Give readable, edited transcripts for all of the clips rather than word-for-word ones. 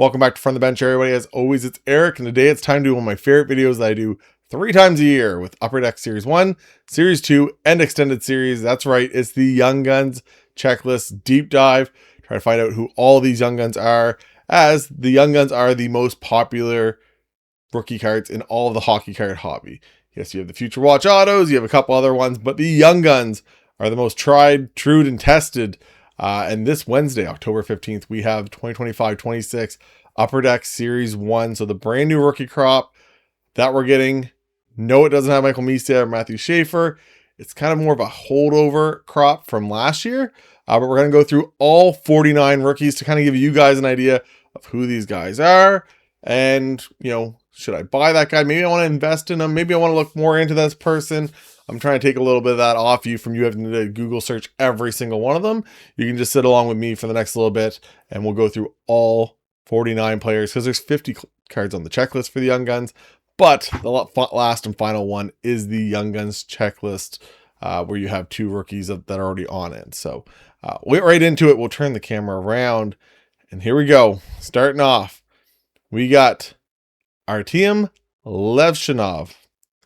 Welcome back to From the Bench, everybody. As always, it's Eric, and today it's time to do one of my favorite videos that I do 3 times a year with Upper Deck Series 1, Series 2, and Extended Series. That's right, it's the Young Guns Checklist Deep Dive. Try to find out who all these Young Guns are, as the Young Guns are the most popular rookie cards in all of the hockey card hobby. Yes, you have the Future Watch Autos, you have a couple other ones, but the Young Guns are the most tried, true, and tested. And this Wednesday, October 15th, we have 2025-26 Upper Deck Series 1. So the brand new rookie crop that we're getting. No, it doesn't have Michael Misa or Matthew Schaefer. It's kind of more of a holdover crop from last year. But we're going to go through all 49 rookies to kind of give you guys an idea of who these guys are. And, should I buy that guy? Maybe I want to invest in him. Maybe I want to look more into this person. I'm trying to take a little bit of that off you from you having to Google search every single one of them. You can just sit along with me for the next little bit and we'll go through all 49 players because there's 50 cards on the checklist for the Young Guns. But the last and final one is the Young Guns checklist where you have 2 rookies that are already on it. So we'll get right into it. We'll turn the camera around and here we go. Starting off, we got Artem Levshinov.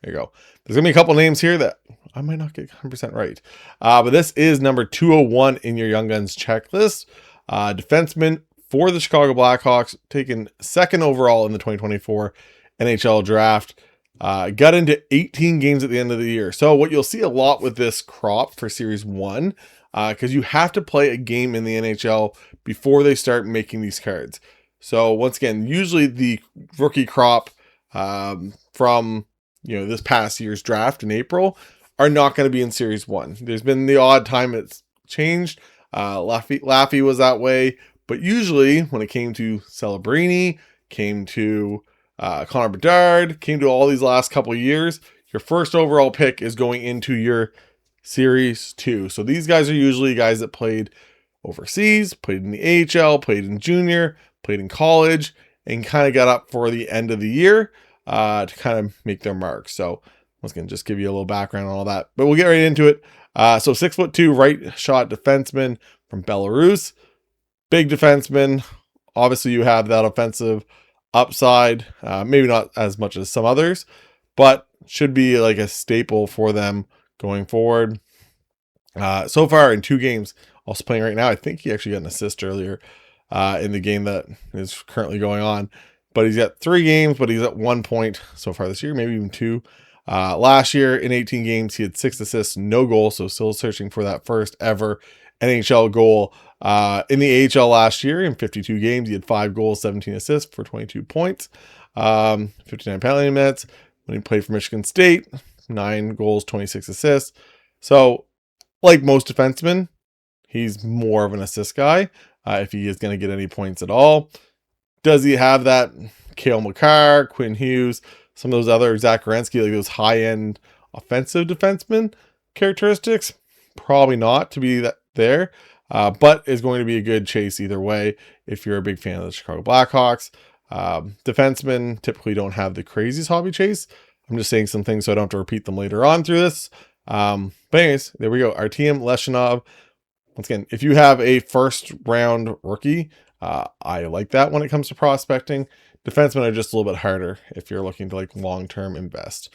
There you go. There's going to be a couple names here that I might not get 100% right. But this is number 201 in your Young Guns checklist. Defenseman for the Chicago Blackhawks, taken 2nd overall in the 2024 NHL draft. Got into 18 games at the end of the year. So what you'll see a lot with this crop for Series 1, because you have to play a game in the NHL before they start making these cards. So once again, usually the rookie crop from this past year's draft in April are not going to be in Series 1. There's been the odd time it's changed. Laffy was that way, but usually when it came to Celebrini, came to Connor Bedard, came to all these last couple of years, your first overall pick is going into your Series 2. So these guys are usually guys that played overseas, played in the AHL, played in junior, played in college, and kind of got up for the end of the year to kind of make their mark. So once again, just give you a little background on all that, but we'll get right into it. So 6'2" right shot defenseman from Belarus, big defenseman. Obviously you have that offensive upside, maybe not as much as some others, but should be like a staple for them going forward. So far in 2 games, also playing right now, I think he actually got an assist earlier in the game that is currently going on. But he's got 3 games, but he's at 1 point so far this year, maybe even 2. Last year in 18 games, he had 6 assists, no goals. So still searching for that first ever NHL goal. In the AHL last year, in 52 games, he had 5 goals, 17 assists for 22 points, 59 penalty minutes. When he played for Michigan State, 9 goals, 26 assists. So like most defensemen, he's more of an assist guy if he is going to get any points at all. Does he have that Cale Makar, Quinn Hughes, some of those other Zach Werenski, like those high-end offensive defenseman characteristics? Probably not to be that there, but is going to be a good chase either way if you're a big fan of the Chicago Blackhawks. Defensemen typically don't have the craziest hobby chase. I'm just saying some things so I don't have to repeat them later on through this. But anyways, there we go. Artem Levshinov. Once again, if you have a first-round rookie, I like that when it comes to prospecting. Defensemen are just a little bit harder if you're looking to long-term invest.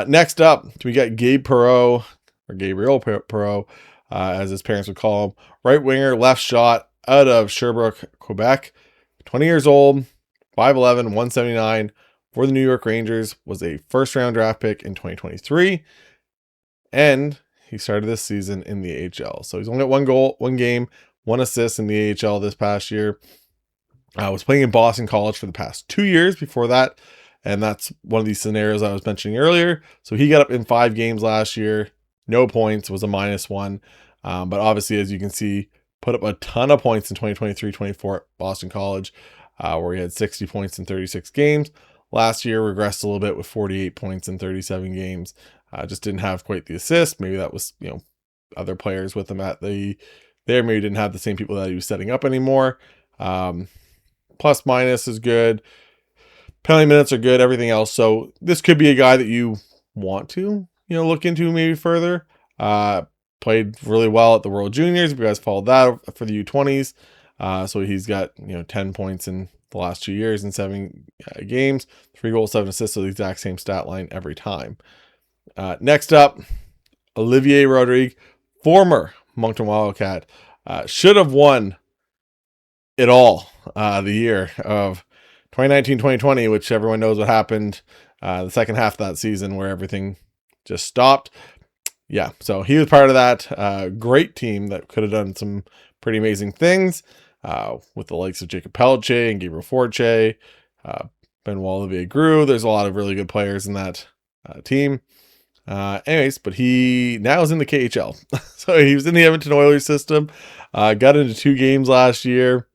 Next up, we got Gabriel Perreault, as his parents would call him. Right winger, left shot out of Sherbrooke, Quebec. 20 years old, 5'11", 179 for the New York Rangers. Was a first-round draft pick in 2023. And he started this season in the AHL. So he's only got 1 goal, 1 game, 1 assist in the AHL this past year. Was playing in Boston College for the past 2 years before that. And that's one of these scenarios I was mentioning earlier. So he got up in 5 games last year. No points, was a -1. But obviously, as you can see, put up a ton of points in 2023-24 at Boston College, where he had 60 points in 36 games. Last year, regressed a little bit with 48 points in 37 games. Just didn't have quite the assist. Maybe that was, other players with him at maybe didn't have the same people that he was setting up anymore. Plus minus is good. Penalty minutes are good. Everything else. So this could be a guy that you want to, look into maybe further. Played really well at the World Juniors. If you guys followed that for the U20s. So he's got 10 points in the last 2 years in 7 games, 3 goals, 7 assists, so the exact same stat line every time. Next up, Olivier Rodrigue, former Moncton Wildcat, should have won it all the year of 2019-2020, which everyone knows what happened the second half of that season where everything just stopped. Yeah, so he was part of that great team that could have done some pretty amazing things with the likes of Jacob Pelletier and Gabriel Forche, Benoit Olivier Grew. There's a lot of really good players in that team. Anyways, but he now is in the KHL. So he was in the Edmonton Oilers system, got into 2 games last year.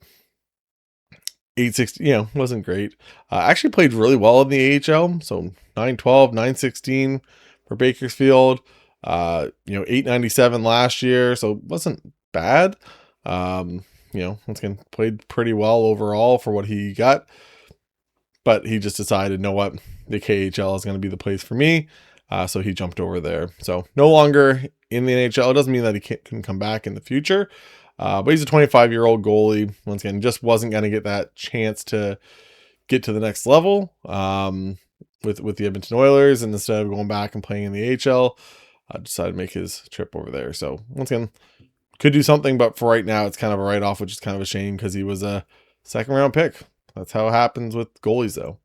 860, wasn't great. Actually played really well in the AHL. So 912, 916 for Bakersfield. 897 last year. So it wasn't bad. Once again, played pretty well overall for what he got. But he just decided, you know what, the KHL is going to be the place for me. So he jumped over there. So no longer in the NHL. It doesn't mean that he can come back in the future. But he's a 25-year-old goalie. Once again, just wasn't going to get that chance to get to the next level with the Edmonton Oilers. And instead of going back and playing in the AHL, decided to make his trip over there. So once again, could do something. But for right now, it's kind of a write-off, which is kind of a shame because he was a second-round pick. That's how it happens with goalies, though.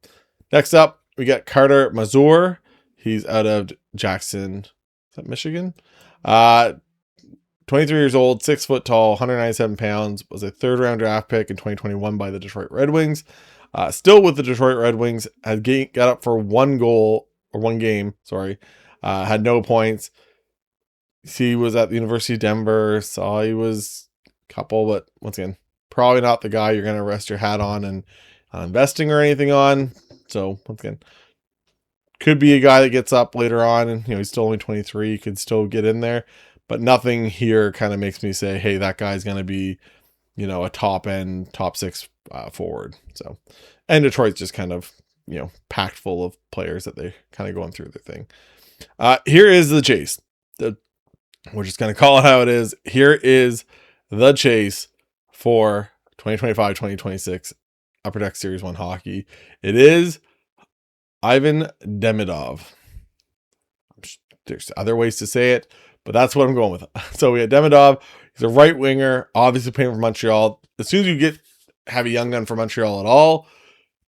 Next up, we got Carter Mazur. He's out of Jackson, is that Michigan? 23 years old, 6 foot tall, 197 pounds, was a 3rd-round draft pick in 2021 by the Detroit Red Wings. Still with the Detroit Red Wings, got up for 1 game, had no points. He was at the University of Denver, saw he was a couple, but once again, probably not the guy you're going to rest your hat on and investing or anything on. So once again, could be a guy that gets up later on, and he's still only 23, could still get in there, but nothing here kind of makes me say, hey, that guy's going to be, a top 6 forward. So, and Detroit's just kind of, packed full of players that they kind of going through their thing. Here is the chase. We're just going to call it how it is. Here is the chase for 2025-2026 Upper Deck Series 1 hockey. It is Ivan Demidov. There's other ways to say it, but that's what I'm going with. So we had Demidov. He's a right winger, obviously playing for Montreal. As soon as you have a young gun for Montreal at all,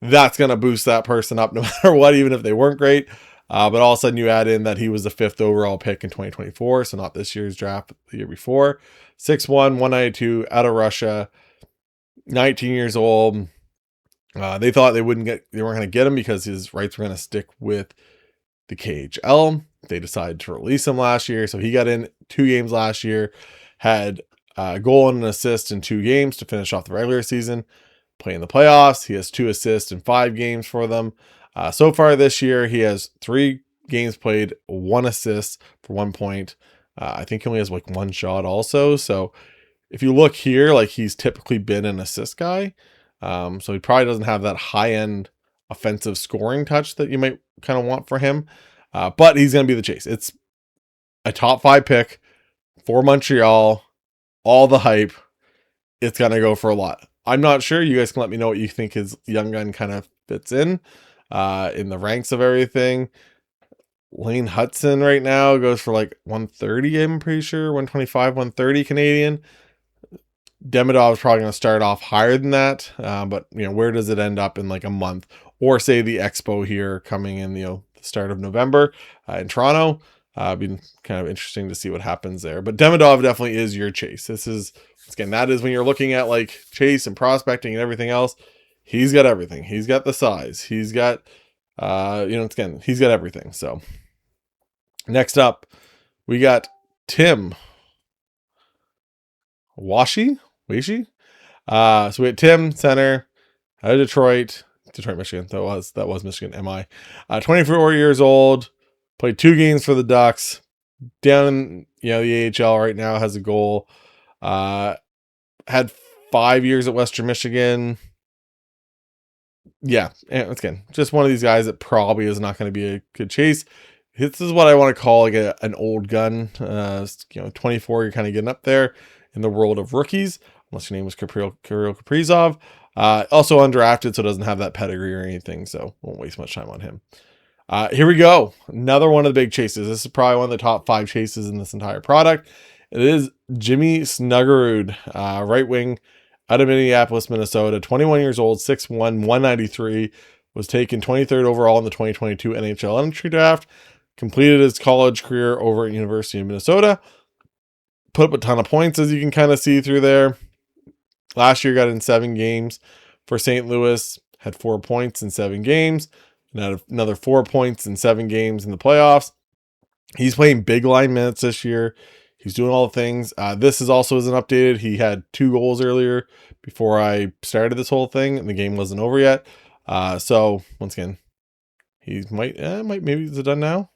that's going to boost that person up no matter what, even if they weren't great. But all of a sudden you add in that he was the 5th overall pick in 2024, so not this year's draft, but the year before. 6'1", 192, out of Russia, 19 years old. They thought they weren't going to get him because his rights were going to stick with the KHL. They decided to release him last year, so he got in 2 games last year, had a goal and an assist in 2 games to finish off the regular season. Playing the playoffs, he has 2 assists in 5 games for them. So far this year, he has 3 games played, 1 assist for 1 point. I think he only has 1 shot also. So if you look here, he's typically been an assist guy. So he probably doesn't have that high-end offensive scoring touch that you might kind of want for him. But he's going to be the chase. It's a top 5 pick for Montreal, all the hype. It's going to go for a lot. I'm not sure. You guys can let me know what you think his young gun kind of fits in the ranks of everything. Lane Hudson right now goes for 130, I'm pretty sure, 125, 130 Canadian. Demidov is probably going to start off higher than that, but where does it end up in a month, or say the Expo here coming in the start of November in Toronto? Been kind of interesting to see what happens there. But Demidov definitely is your chase. This is, again, that is when you're looking at chase and prospecting and everything else. He's got everything. He's got the size. He's got, again, he's got everything. So next up, we got Tim Washi. So we had Tim, center, out of Detroit, Michigan. That was Michigan. 24 years old, played 2 games for the Ducks. Down in the AHL right now, has a goal. Had 5 years at Western Michigan. Yeah, and again, just one of these guys that probably is not going to be a good chase. This is what I want to call an old gun. 24, you're kind of getting up there in the world of rookies. unless your name was Kirill Kaprizov. Also undrafted, so doesn't have that pedigree or anything, so won't waste much time on him. Here we go. Another one of the big chases. This is probably one of the top 5 chases in this entire product. It is Jimmy Snuggerud, right wing out of Minneapolis, Minnesota, 21 years old, 6'1", 193, was taken 23rd overall in the 2022 NHL entry draft, completed his college career over at University of Minnesota, put up a ton of points, as you can kind of see through there. Last year got in 7 games for St. Louis, had 4 points in 7 games, and had another 4 points in 7 games in the playoffs. He's playing big line minutes this year. He's doing all the things. This is also isn't updated. He had 2 goals earlier before I started this whole thing, and the game wasn't over yet. So once again, he maybe is it done now?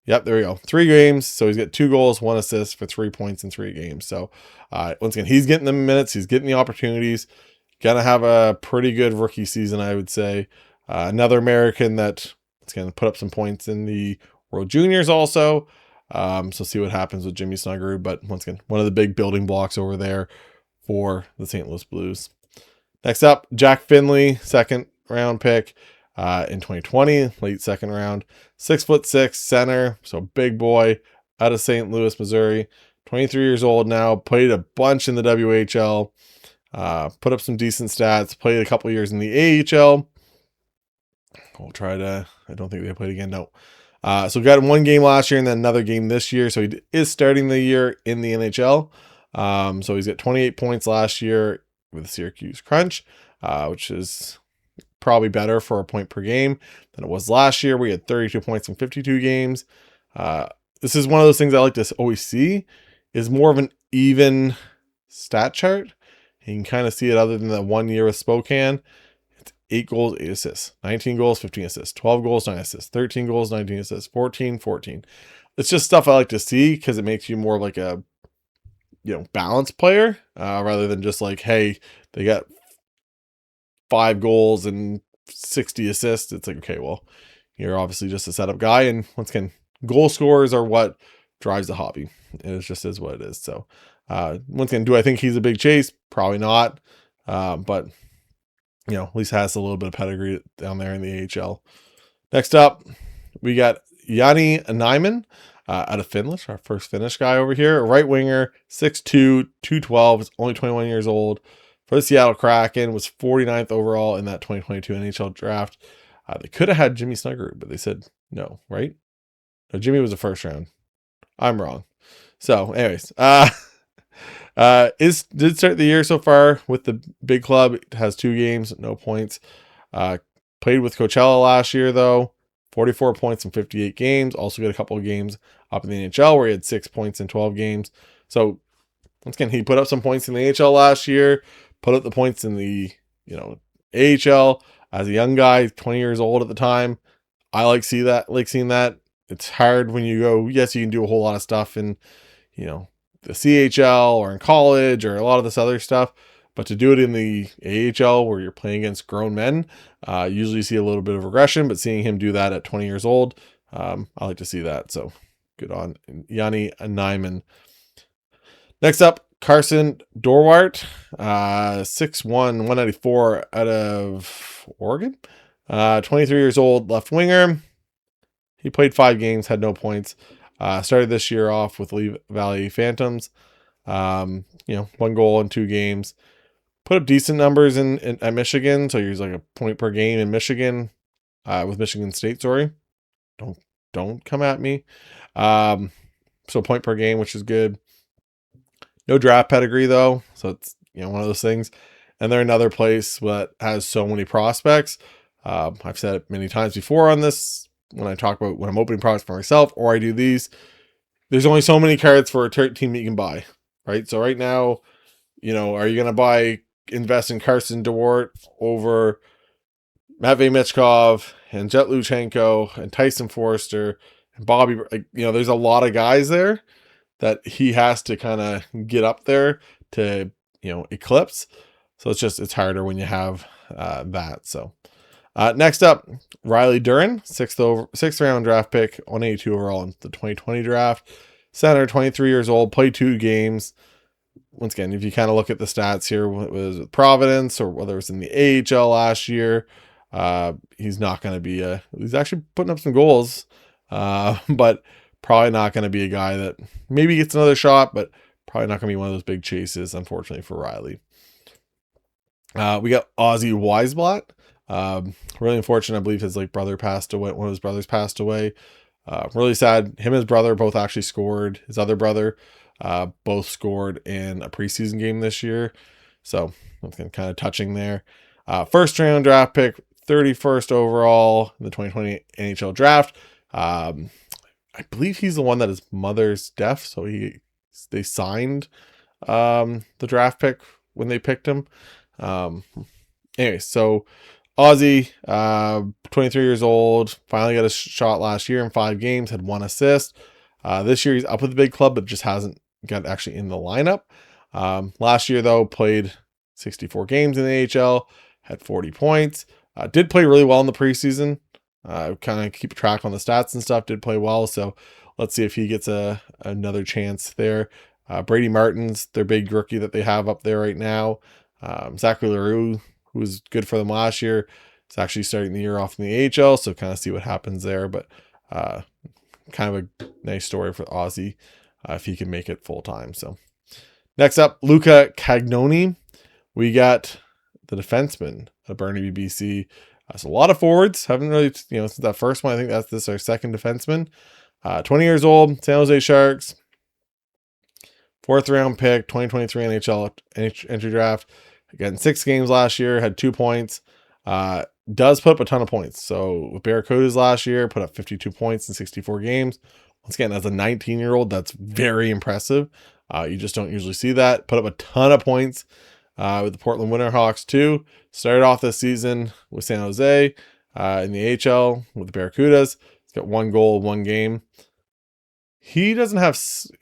Yep, there we go. 3 games. So he's got 2 goals, 1 assist for 3 points in 3 games. So once again, he's getting the minutes. He's getting the opportunities. Gonna have a pretty good rookie season, I would say. Another American that's going to put up some points in the World Juniors also. So see what happens with Jimmy Snuggerud. But once again, one of the big building blocks over there for the St. Louis Blues. Next up, Jack Finley, 2nd round pick in 2020, late 2nd round. 6'6" center, so big boy out of St. Louis, Missouri. 23 years old now, played a bunch in the WHL, put up some decent stats, played a couple years in the AHL. We'll try to, I don't think they played again, no. So we got 1 game last year and then another game this year. So he is starting the year in the NHL. So he's got 28 points last year with Syracuse Crunch, which is probably better for a point per game than it was last year. We had 32 points in 52 games. This is one of those things I like to always see, is more of an even stat chart. You can kind of see it other than that 1 year with Spokane. It's 8 goals, 8 assists, 19 goals, 15 assists, 12 goals, 9 assists, 13 goals, 19 assists, 14, 14. It's just stuff I like to see because it makes you more like a, balanced player, rather than just like, hey, they got 5 goals and 60 assists. It's like, okay, well, you're obviously just a setup guy. And once again, goal scorers are what drives the hobby. It just is what it is. So once again, do I think he's a big chase? Probably not. But at least has a little bit of pedigree down there in the AHL. Next up, we got Jani Nyman out of Finland, our first Finnish guy over here. A right winger, 6'2", 212, is only 21 years old. For the Seattle Kraken, was 49th overall in that 2022 NHL draft. They could have had Jimmy Snuggerud, but they said no, right? No, Jimmy was the 1st round. I'm wrong. So anyways, did start the year so far with the big club. It has 2 games, no points. Played with Coachella last year though, 44 points in 58 games. Also got a couple of games up in the NHL where he had 6 points in 12 games. So once again, he put up some points in the AHL last year, put up the points in the AHL as a young guy, 20 years old at the time. I like seeing that. It's hard when you go, yes, you can do a whole lot of stuff in the CHL or in college or a lot of this other stuff, but to do it in the AHL where you're playing against grown men, usually you see a little bit of regression, but seeing him do that at 20 years old, I like to see that. So good on Jani Nyman. Next up, Carson Dorwart, 6'1", 194 out of Oregon, 23 years old, left winger. He played 5 games, had no points. Started this year off with Lee Valley Phantoms. 1 goal in 2 games. Put up decent numbers at Michigan. So he's like a point per game in Michigan, with Michigan State. Sorry, don't come at me. So point per game, which is good. No draft pedigree though, so it's one of those things. And they're another place that has so many prospects. I've said it many times before on this when I talk about when I'm opening products for myself or I do these. There's only so many cards for a team that you can buy, right? So right now, are you going to invest in Carson DeWart over Matvey Michkov and Jet Luchenko and Tyson Forster and Bobby? There's a lot of guys there that he has to kind of get up there to, eclipse. So it's harder when you have that. So next up, Riley Duran, 6th round draft pick, 182 overall in the 2020 draft. Center, 23 years old, played 2 games. once again, if you kind of look at the stats here, whether it was with Providence or whether it was in the AHL last year, he's not going to be he's actually putting up some goals, but probably not going to be a guy that maybe gets another shot, but probably not going to be one of those big chases, unfortunately, for Riley. We got Ozzy Weisblatt. Really unfortunate. I believe his brother passed away. One of his brothers passed away. Really sad. Him and his brother both actually scored. His other brother both scored in a preseason game this year. So that's kind of touching there. First round draft pick, 31st overall in the 2020 NHL draft. I believe he's the one that his mother's deaf, so they signed the draft pick when they picked him. Anyway, so Ozzy, 23 years old, finally got a shot last year in 5 games, had 1 assist. This year he's up with the big club, but just hasn't got actually in the lineup. Last year, though, played 64 games in the AHL, had 40 points. Did play really well in the preseason. Kind of keep track on the stats and stuff, did play well. So let's see if he gets another chance there. Brady Martin's their big rookie that they have up there right now. Zachary Leroux, who was good for them last year, is actually starting the year off in the AHL, so kind of see what happens there. But kind of a nice story for Ozzy if he can make it full time. So next up, Luca Cagnoni. We got the defenseman of Burnaby, BC. So a lot of forwards. Haven't really, since that first one, I think this is our second defenseman. 20 years old, San Jose Sharks. 4th round pick, 2023 NHL entry draft. Again, 6 games last year, had 2 points. Does put up a ton of points. So with Barracudas last year, put up 52 points in 64 games. Once again, as a 19-year-old, that's very impressive. You just don't usually see that. Put up a ton of points with the Portland Winterhawks too. Started off this season with San Jose in the AHL with the Barracudas. He's got 1 goal, 1 game. He's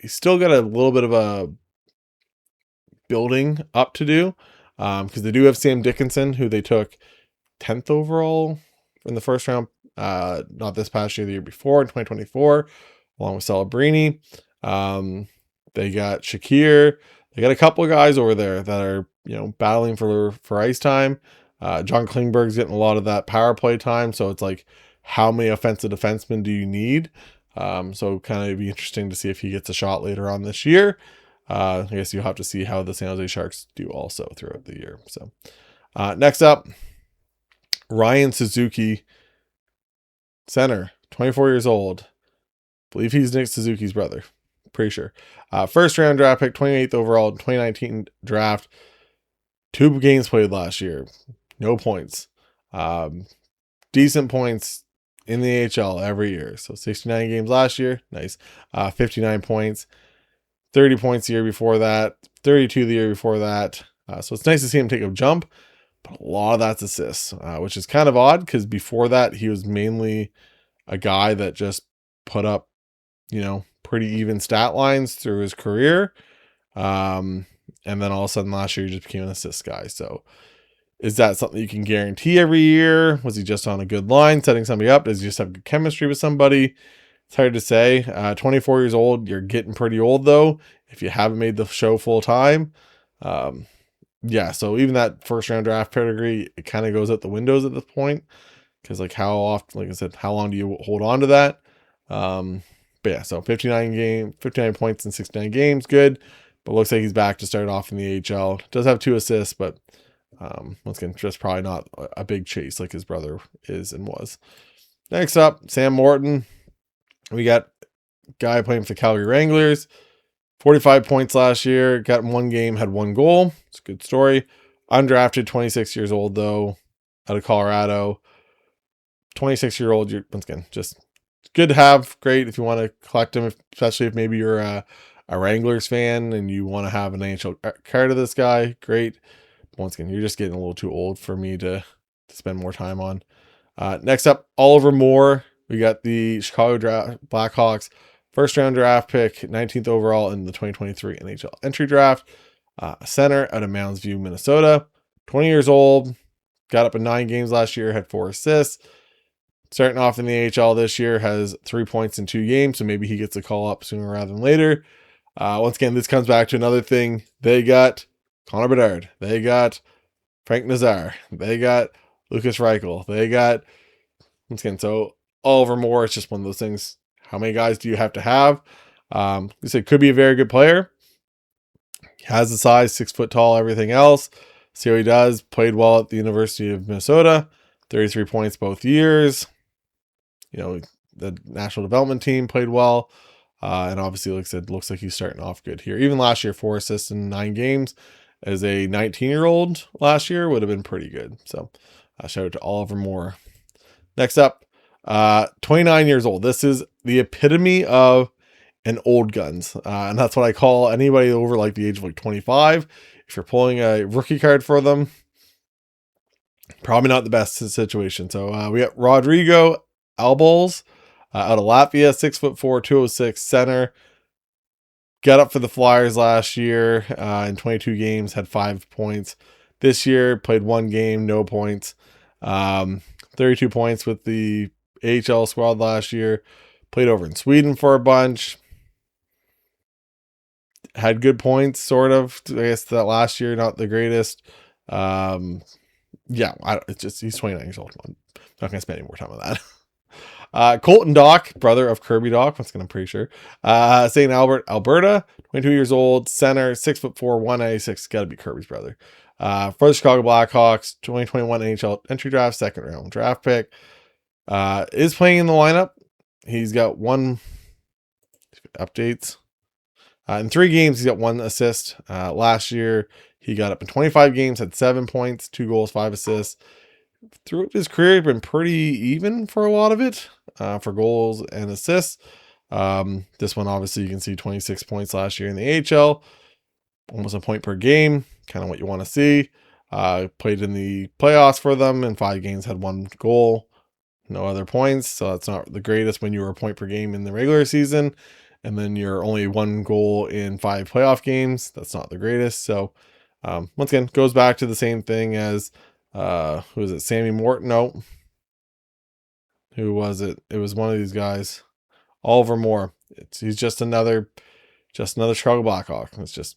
still got a little bit of a building up to do because they do have Sam Dickinson, who they took 10th overall in the first round, not this past year, the year before in 2024, along with Celebrini. They got Shakir. They got a couple of guys over there that are, battling for ice time. John Klingberg's getting a lot of that power play time. So it's like, how many offensive defensemen do you need? So kind of be interesting to see if he gets a shot later on this year. I guess you'll have to see how the San Jose Sharks do also throughout the year. So next up, Ryan Suzuki, center, 24 years old. Believe he's Nick Suzuki's brother. Pretty sure. First round draft pick, 28th overall, 2019 draft. 2 games played last year. No points. Decent points in the AHL every year. So 69 games last year. Nice. 59 points. 30 points the year before that. 32 the year before that. So it's nice to see him take a jump. But a lot of that's assists, which is kind of odd because before that, he was mainly a guy that just put up, pretty even stat lines through his career. And then all of a sudden last year, he just became an assist guy. So is that something you can guarantee every year? Was he just on a good line, setting somebody up? Does he just have good chemistry with somebody? It's hard to say. 24 years old, you're getting pretty old though, if you haven't made the show full time. Yeah, so even that first round draft pedigree, it kind of goes out the windows at this point. Because how often, like I said, how long do you hold on to that? But yeah, so 59 points in 69 games, good. But looks like he's back to start off in the AHL. Does have 2 assists, but once again, just probably not a big chase like his brother is and was. Next up, Sam Morton. We got a guy playing for the Calgary Wranglers. 45 points last year. Got in 1 game, had 1 goal. It's a good story. Undrafted, 26 years old though, out of Colorado. 26-year-old, you're once again just good to have. Great if you want to collect them, especially if maybe you're a Wranglers fan and you want to have an NHL card of this guy. Great. Once again, you're just getting a little too old for me to spend more time on. Next up, Oliver Moore. We got the Chicago Blackhawks first round draft pick, 19th overall in the 2023 NHL entry draft. Center out of Mounds View, Minnesota. 20 years old. Got up in 9 games last year, had 4 assists. Starting off in the AHL this year, has 3 points in 2 games, so maybe he gets a call up sooner rather than later. Once again, this comes back to another thing. They got Connor Bedard. They got Frank Nazar. They got Lucas Reichel. They got, once again, so Oliver Moore. It's just one of those things. How many guys do you have to have? You said could be a very good player. He has the size, 6 foot tall, everything else. See how he does. Played well at the University of Minnesota. 33 points both years. You know, the national development team played well. And obviously, like I said, looks like he's starting off good here. Even last year, 4 assists in 9 games as a 19-year-old last year would have been pretty good. So shout out to Oliver Moore. Next up, 29 years old. This is the epitome of an old guns. And that's what I call anybody over like the age of like 25. If you're pulling a rookie card for them, probably not the best situation. So we got Rodrigo Albols out of Latvia, 6'4", 206 center. Got up for the Flyers last year in 22 games, had 5 points. This year, played 1 game, no points. 32 points with the AHL squad last year. Played over in Sweden for a bunch. Had good points, sort of. I guess that last year, not the greatest. Yeah, it's just he's 29 years old. I'm not going to spend any more time on that. Colton Dock, brother of Kirby Dock, once again, I'm pretty sure. St. Albert, Alberta, 22 years old, center, 6'4", 196. Got to be Kirby's brother. For the Chicago Blackhawks, 2021 NHL entry draft, 2nd round draft pick. Is playing in the lineup. He's got 1 updates. In 3 games, he's got 1 assist. Last year, he got up in 25 games, had 7 points, 2 goals, 5 assists. Throughout his career, he's been pretty even for a lot of it, for goals and assists. This one, obviously, you can see 26 points last year in the AHL. Almost a point per game, kind of what you want to see. Played in the playoffs for them. In 5 games, had 1 goal, no other points. So that's not the greatest when you were a point per game in the regular season. And then you're only 1 goal in 5 playoff games. That's not the greatest. So once again, goes back to the same thing as, who is it? Sammy Morton? No. Who was it? It was one of these guys. Oliver Moore. He's just another Chicago Blackhawk. It's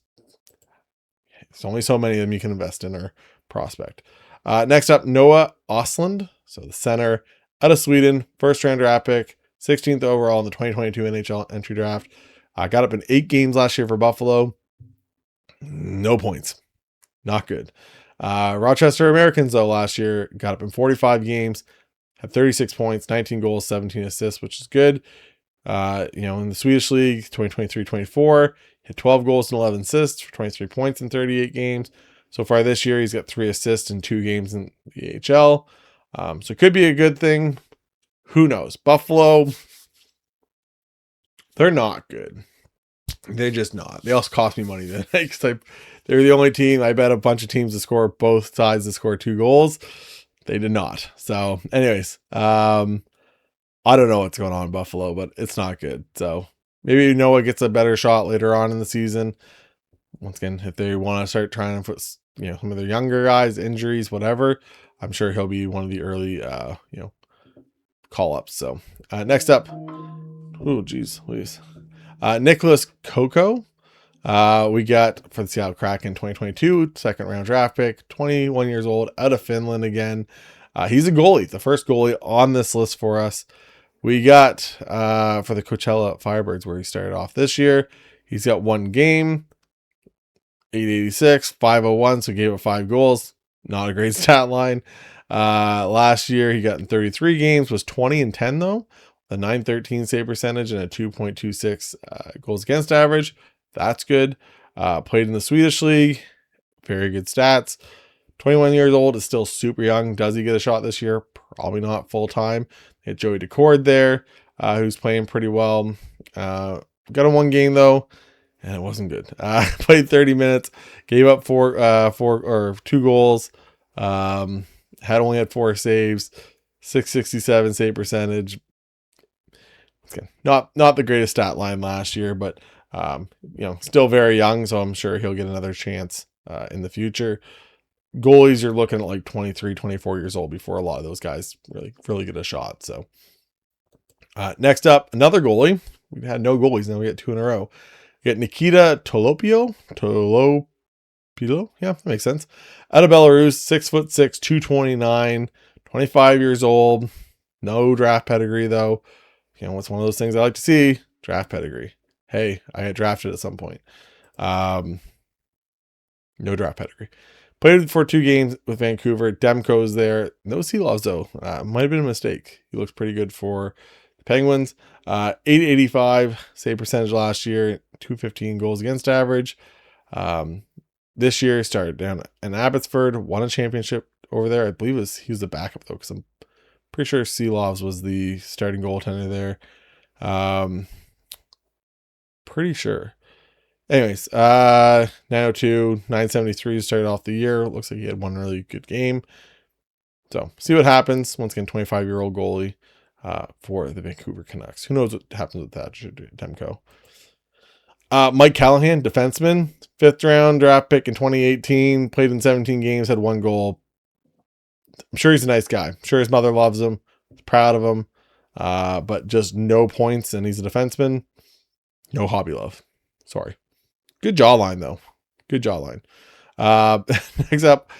only so many of them you can invest in or prospect. Next up, Noah Ostlund. So the center out of Sweden, 1st round draft pick, 16th overall in the 2022 NHL entry draft. Got up in 8 games last year for Buffalo. No points. Not good. Rochester Americans, though, last year got up in 45 games, had 36 points, 19 goals, 17 assists, which is good. In the Swedish League, 2023-24, hit 12 goals and 11 assists for 23 points in 38 games. So far this year, he's got 3 assists in 2 games in the AHL. So it could be a good thing. Who knows? Buffalo, they're not good. They're just not. They also cost me money today because they're the only team. I bet a bunch of teams to score both sides to score 2 goals. They did not. So anyways, I don't know what's going on in Buffalo, but it's not good. So maybe Noah gets a better shot later on in the season. Once again, if they want to start trying to put, some of their younger guys, injuries, whatever, I'm sure he'll be one of the early, call-ups. So next up, Nicholas Coco. We got for the Seattle Kraken 2022, 2nd round draft pick, 21 years old, out of Finland again. He's a goalie, the first goalie on this list for us. We got for the Coachella Firebirds, where he started off this year. He's got 1 game, 886, 501, so gave up 5 goals. Not a great stat line. Last year, he got in 33 games, was 20-10 though. A 913 save percentage and a 2.26 goals against average. That's good. Played in the Swedish League. Very good stats. 21 years old, is still super young. Does he get a shot this year? Probably not full time. Hit Joey Decord there, who's playing pretty well. Got a 1 game though, and it wasn't good. Played 30 minutes, gave up 2 goals. Only had 4 saves, 667 save percentage. Okay. Not the greatest stat line last year, but still very young, so I'm sure he'll get another chance in the future. Goalies, you're looking at like 23, 24 years old before a lot of those guys really get a shot. So next up, another goalie. We've had no goalies, now we got 2 in a row. We got Nikita Tolopilo. Yeah, that makes sense. Out of Belarus, 6'6", 229, 25 years old. No draft pedigree, though. You know, it's one of those things I like to see. Draft pedigree. Hey, I got drafted at some point. No draft pedigree. Played for 2 games with Vancouver. Demko's there. No Seelovs, though. Might have been a mistake. He looks pretty good for the Penguins. 885 save percentage last year. 215 goals against average. This year, started down in Abbotsford. Won a championship over there. I believe he was the backup, though, because I'm pretty sure Seelovs was the starting goaltender there. Pretty sure. Anyways, 902, 973 started off the year. Looks like he had one really good game. So, see what happens. Once again, 25-year-old goalie for the Vancouver Canucks. Who knows what happens with that, Demko. Mike Callahan, defenseman. 5th round draft pick in 2018. Played in 17 games, had 1 goal. I'm sure he's a nice guy. I'm sure his mother loves him. Proud of him. But just no points, and he's a defenseman. No hobby love. Sorry. Good jawline, though. Good jawline. Next up,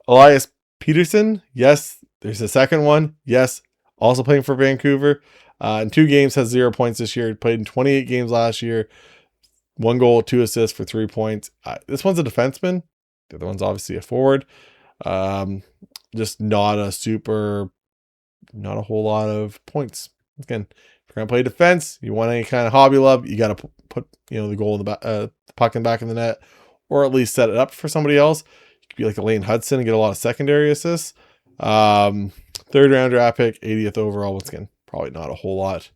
Elias Peterson. Yes, there's a second one. Yes, also playing for Vancouver. In 2 games, has 0 points this year. Played in 28 games last year. 1 goal, 2 assists for 3 points. This one's a defenseman. The other one's obviously a forward. Just not a whole lot of points. Again, if you're gonna play defense, you want any kind of hobby love, you got to put the goal in the puck in the back of the net, or at least set it up for somebody else. You could be like a Lane Hudson and get a lot of secondary assists. 3rd round draft pick, 80th overall. Once again, probably not a whole lot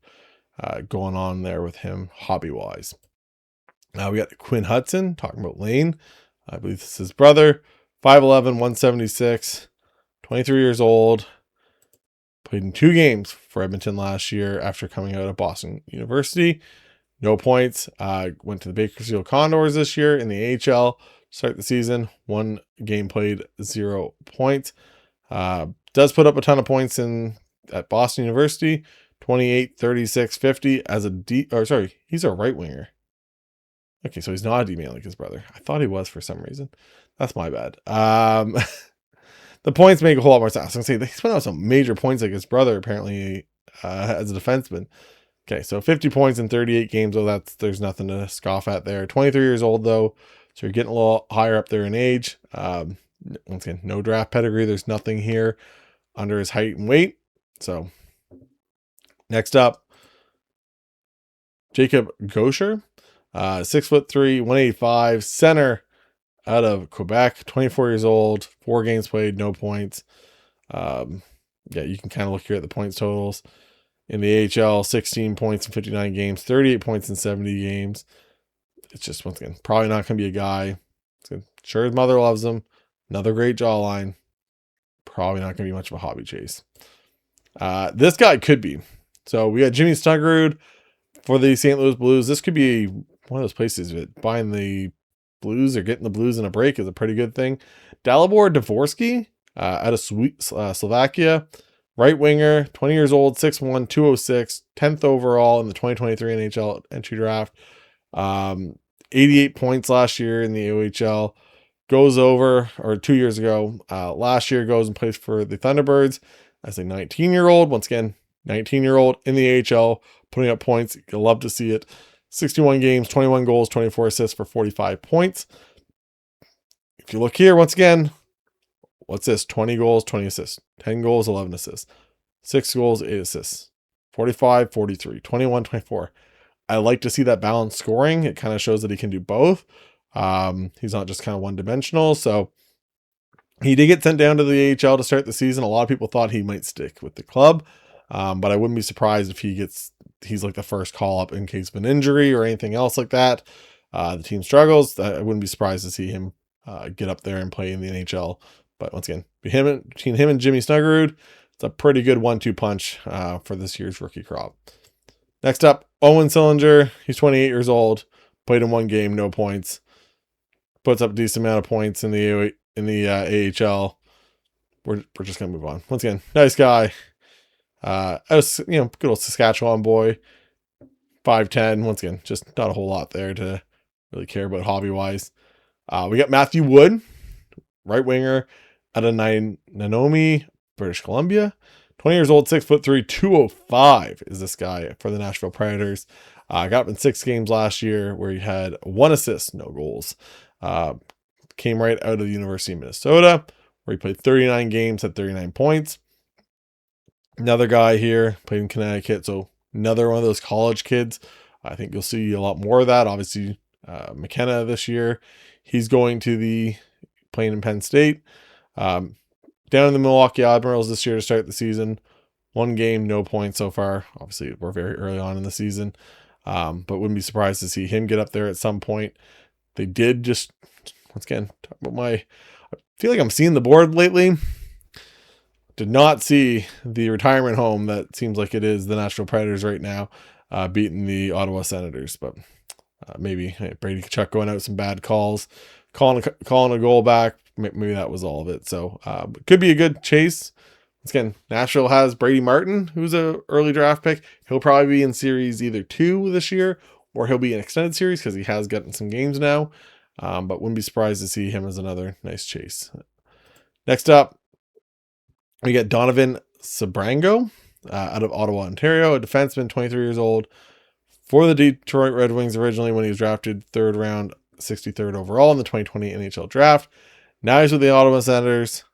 going on there with him hobby wise. Now we got Quinn Hudson, talking about Lane. I believe this is his brother. 5'11", 176, 23 years old. Played in 2 games for Edmonton last year after coming out of Boston University. No points. Went to the Bakersfield Condors this year in the AHL. Start the season. 1 game played, 0 points. Does put up a ton of points at Boston University. 28, 36, 50 as he's a right winger. Okay, so he's not a D-man like his brother. I thought he was for some reason. That's my bad. The points make a whole lot more sense. I was going to say, he's put out some major points like his brother, apparently, as a defenseman. Okay, so 50 points in 38 games. Oh, there's nothing to scoff at there. 23 years old, though, so you're getting a little higher up there in age. Once again, no draft pedigree. There's nothing here under his height and weight. So, next up, Jacob Gaucher. 6'3", 185, center out of Quebec, 24 years old, 4 games played, no points. Yeah, you can kind of look here at the points totals. In the AHL, 16 points in 59 games, 38 points in 70 games. It's just, once again, probably not going to be a guy. Sure, his mother loves him. Another great jawline. Probably not going to be much of a hobby chase. This guy could be. So we got Jimmy Snuggerud for the St. Louis Blues. This could be one of those places that buying the Blues or getting the Blues in a break is a pretty good thing. Dalibor Dvorsky out of Slovakia. Right winger, 20 years old, 6'1", 206, 10th overall in the 2023 NHL entry draft. 88 points last year in the OHL. Goes over, or 2 years ago, last year goes and plays for the Thunderbirds as a 19-year-old. Once again, 19-year-old in the AHL, putting up points. You'll love to see it. 61 games, 21 goals, 24 assists for 45 points. If you look here, once again, what's this? 20 goals, 20 assists. 10 goals, 11 assists. 6 goals, 8 assists. 45, 43, 21, 24. I like to see that balanced scoring. It kind of shows that he can do both. He's not just kind of one-dimensional. So he did get sent down to the AHL to start the season. A lot of people thought he might stick with the club. But I wouldn't be surprised if he's like the first call up in case of an injury or anything else like that. The team struggles. I wouldn't be surprised to see him get up there and play in the NHL. But once again, between him and Jimmy Snuggerud, it's a pretty good 1-2 punch for this year's rookie crop. Next up, Owen Sillinger. He's 28 years old. Played in 1 game, no points. Puts up a decent amount of points in the AHL. We're just gonna move on. Once again, nice guy. Good old Saskatchewan boy. 5'10". Once again, just not a whole lot there to really care about hobby-wise. We got Matthew Wood, right winger, out of Nanaimo, British Columbia. 20 years old, 6'3", 205 is this guy for the Nashville Predators. Got up in 6 games last year where he had 1 assist, no goals. Came right out of the University of Minnesota, where he played 39 games, had 39 points. Another guy here, played in Connecticut, so another one of those college kids. I think you'll see a lot more of that. Obviously, McKenna this year, he's going to the playing in Penn State. Down in the Milwaukee Admirals this year to start the season. 1 game, no points so far. Obviously, we're very early on in the season, but wouldn't be surprised to see him get up there at some point. They did just, once again, talk about I feel like I'm seeing the board lately. Did not see the retirement home that seems like it is the Nashville Predators right now, beating the Ottawa Senators, but maybe Brady Tkachuk going out some bad calls, calling a goal back. Maybe that was all of it. So could be a good chase. Once again, Nashville has Brady Martin, who's an early draft pick. He'll probably be in series either 2 this year, or he'll be in extended series because he has gotten some games now. But wouldn't be surprised to see him as another nice chase. Next up, we get Donovan Sabrango out of Ottawa, Ontario, a defenseman, 23 years old, for the Detroit Red Wings originally when he was drafted 3rd round, 63rd overall in the 2020 NHL draft. Now he's with the Ottawa Senators.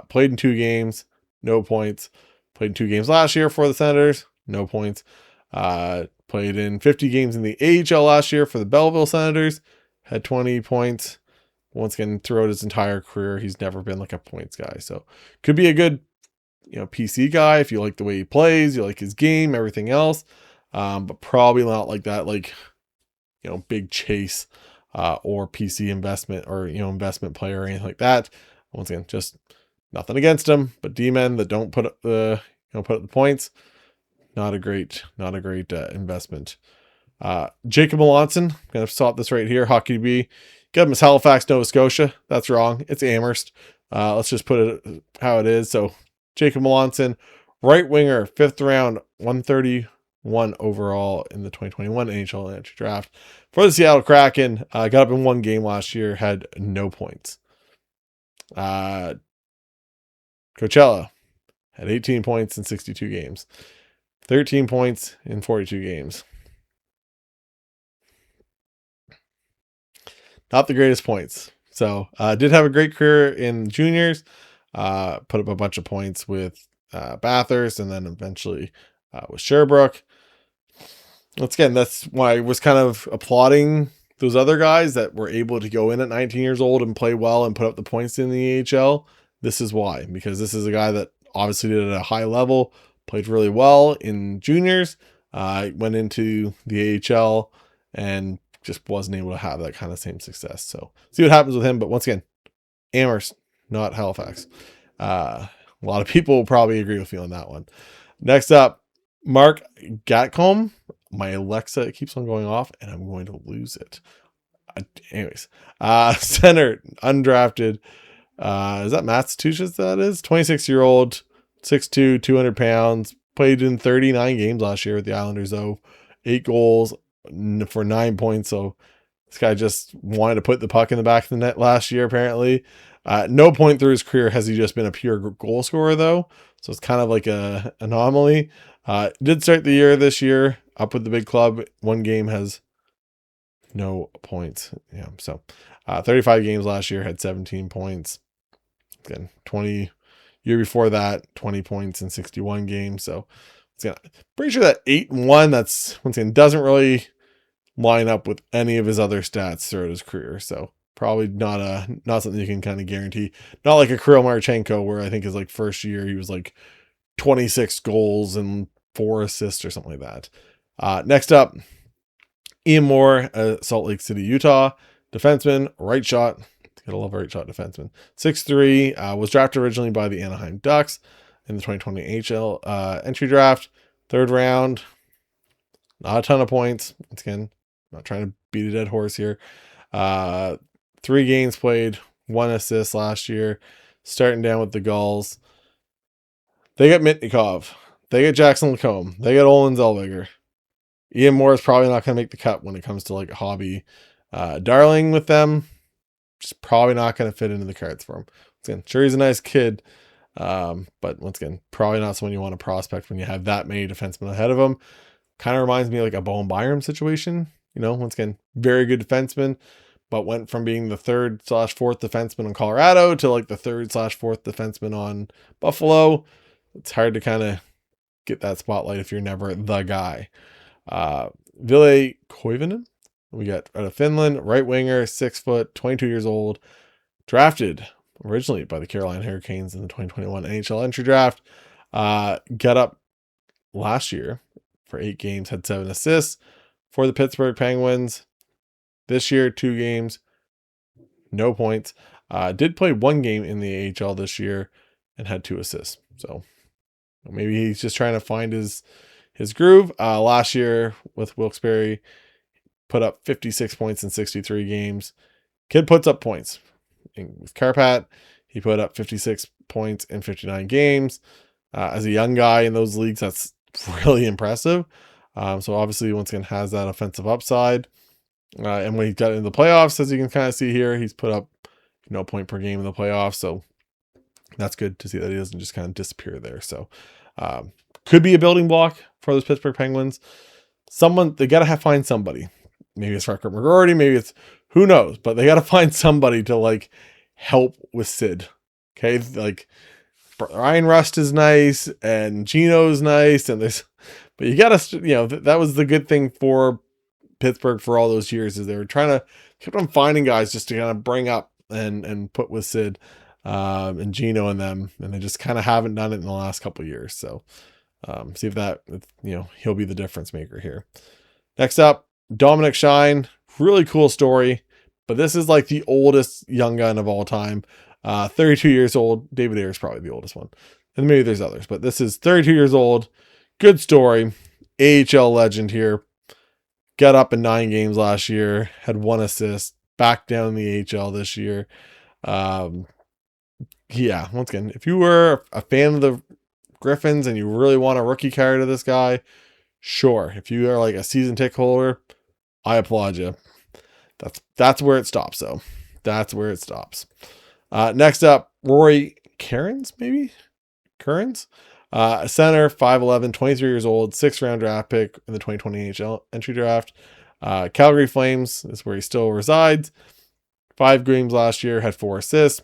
Played in 2 games, no points. Played in 2 games last year for the Senators, no points. Played in 50 games in the AHL last year for the Belleville Senators, had 20 points. Once again, throughout his entire career, he's never been like a points guy. So could be a good, PC guy if you like the way he plays, you like his game, everything else. But probably not like that, big chase or PC investment or investment player or anything like that. Once again, just nothing against him, but D-men that don't put up the points, not a great investment. Jacob Melanson, gonna stop this right here. Hockey B, got him as Halifax, Nova Scotia. That's wrong. It's Amherst. Let's just put it how it is. So Jacob Melanson, right winger, 5th round, 131 overall in the 2021 NHL entry draft for the Seattle Kraken. Got up in 1 game last year, had no points. Coachella had 18 points in 62 games, 13 points in 42 games. Not the greatest points. So did have a great career in juniors. Put up a bunch of points with Bathurst and then eventually with Sherbrooke. Once again, that's why I was kind of applauding those other guys that were able to go in at 19 years old and play well and put up the points in the AHL. This is why, because this is a guy that obviously did it at a high level, played really well in juniors, went into the AHL and just wasn't able to have that kind of same success. So see what happens with him. But once again, Amherst, not Halifax. A lot of people will probably agree with me on that one. Next up, Mark Gatcomb. My Alexa keeps on going off and I'm going to lose it. Anyways, center, undrafted. Is that Massachusetts? That is 26-year-old, 6'2", 200 pounds. Played in 39 games last year with the Islanders, though. 8 goals for 9 points. So this guy just wanted to put the puck in the back of the net last year, apparently. No point through his career has he just been a pure goal scorer, though. So it's kind of like a anomaly. Did start the year this year up with the big club. 1 game has no points. Yeah. So 35 games last year, had 17 points. Again, 20 year before that, 20 points in 61 games. So pretty sure that 8-1, that's once again doesn't really line up with any of his other stats throughout his career. So probably not something you can kind of guarantee. Not like a Kirill Marchenko, where I think his first year he was 26 goals and 4 assists or something like that. Next up, Ian Moore, Salt Lake City, Utah, defenseman, right shot. Gotta love a right shot defenseman. 6'3", was drafted originally by the Anaheim Ducks in the 2020 AHL entry draft. 3rd round, not a ton of points. Once again, not trying to beat a dead horse here. 3 games played, 1 assist last year. Starting down with the Gulls. They got Mitnikov. They got Jackson Lacombe. They got Olin Zellweger. Ian Moore is probably not going to make the cut when it comes to hobby Darling with them, just probably not going to fit into the cards for him. Again, sure, he's a nice kid, but once again, probably not someone you want to prospect when you have that many defensemen ahead of him. Kind of reminds me of like a Bowen Byram situation. Once again, very good defenseman, but went from being the 3rd/4th defenseman on Colorado to like the 3rd/4th defenseman on Buffalo. It's hard to kind of get that spotlight if you're never the guy. Ville Koivunen, we got out of Finland, right winger, 6 foot, 22 years old, drafted originally by the Carolina Hurricanes in the 2021 NHL entry draft. Got up last year for 8 games, had 7 assists for the Pittsburgh Penguins. This year, 2 games, no points. Did play 1 game in the AHL this year and had 2 assists. So maybe he's just trying to find his groove. Last year with Wilkes-Barre, put up 56 points in 63 games. Kid puts up points. With Karpat, he put up 56 points in 59 games. As a young guy in those leagues, that's really impressive. So obviously, once again, has that offensive upside. And when he got into the playoffs, as you can kind of see here, he's put up no point per game in the playoffs. So that's good to see that he doesn't just kind of disappear there. So could be a building block for those Pittsburgh Penguins. They got to find somebody. Maybe it's Rutger McGroarty, maybe it's who knows, but they got to find somebody to like help with Sid. Okay. Like Ryan Rust is nice and Gino's nice. But you got to, that was the good thing for Pittsburgh for all those years is they were trying to keep on finding guys just to kind of bring up and put with Sid and Gino and them. And they just kind of haven't done it in the last couple of years. So see if that, he'll be the difference maker here. Next up, Dominic Shine, really cool story, but this is like the oldest young gun of all time. 32 years old. David Ayre is probably the oldest one. And maybe there's others, but this is 32 years old. Good story. AHL legend here. Got up in 9 games last year. Had 1 assist. Back down in the AHL this year. Once again, if you were a fan of the Griffins and you really want a rookie card of this guy, sure. If you are like a season ticket holder, I applaud you. That's where it stops, though. That's where it stops. Next up, Rory Kearns, maybe? Kearns? Center, 5'11", 23 years old, 6th round draft pick in the 2020 AHL entry draft. Calgary Flames is where he still resides. 5 games last year, had 4 assists.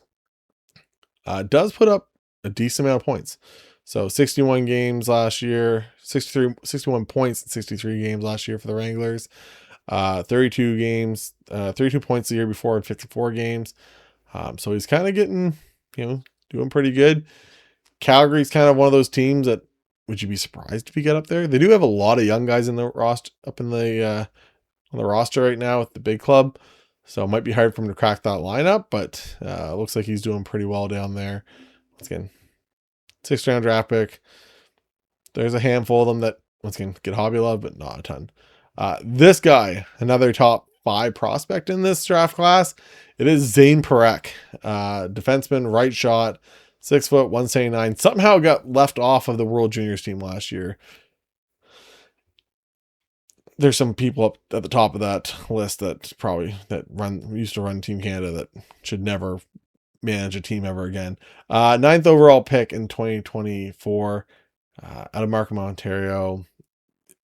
Does put up a decent amount of points. So 61 games last year, 61 points in 63 games last year for the Wranglers. 32 games, 32 points the year before in 54 games. So he's kind of getting, doing pretty good. Calgary's kind of one of those teams that would you be surprised if he get up there? They do have a lot of young guys in the roster on the roster right now with the big club. So it might be hard for him to crack that lineup, but it looks like he's doing pretty well down there. Once again, 6th round draft pick. There's a handful of them that once again get hobby love, but not a ton. This guy, another top 5 prospect in this draft class. It is Zane Parekh, defenseman, right shot, 6 foot, 179. Somehow got left off of the World Juniors team last year. There's some people up at the top of that list that used to run Team Canada that should never manage a team ever again. 9th overall pick in 2024 out of Markham, Ontario.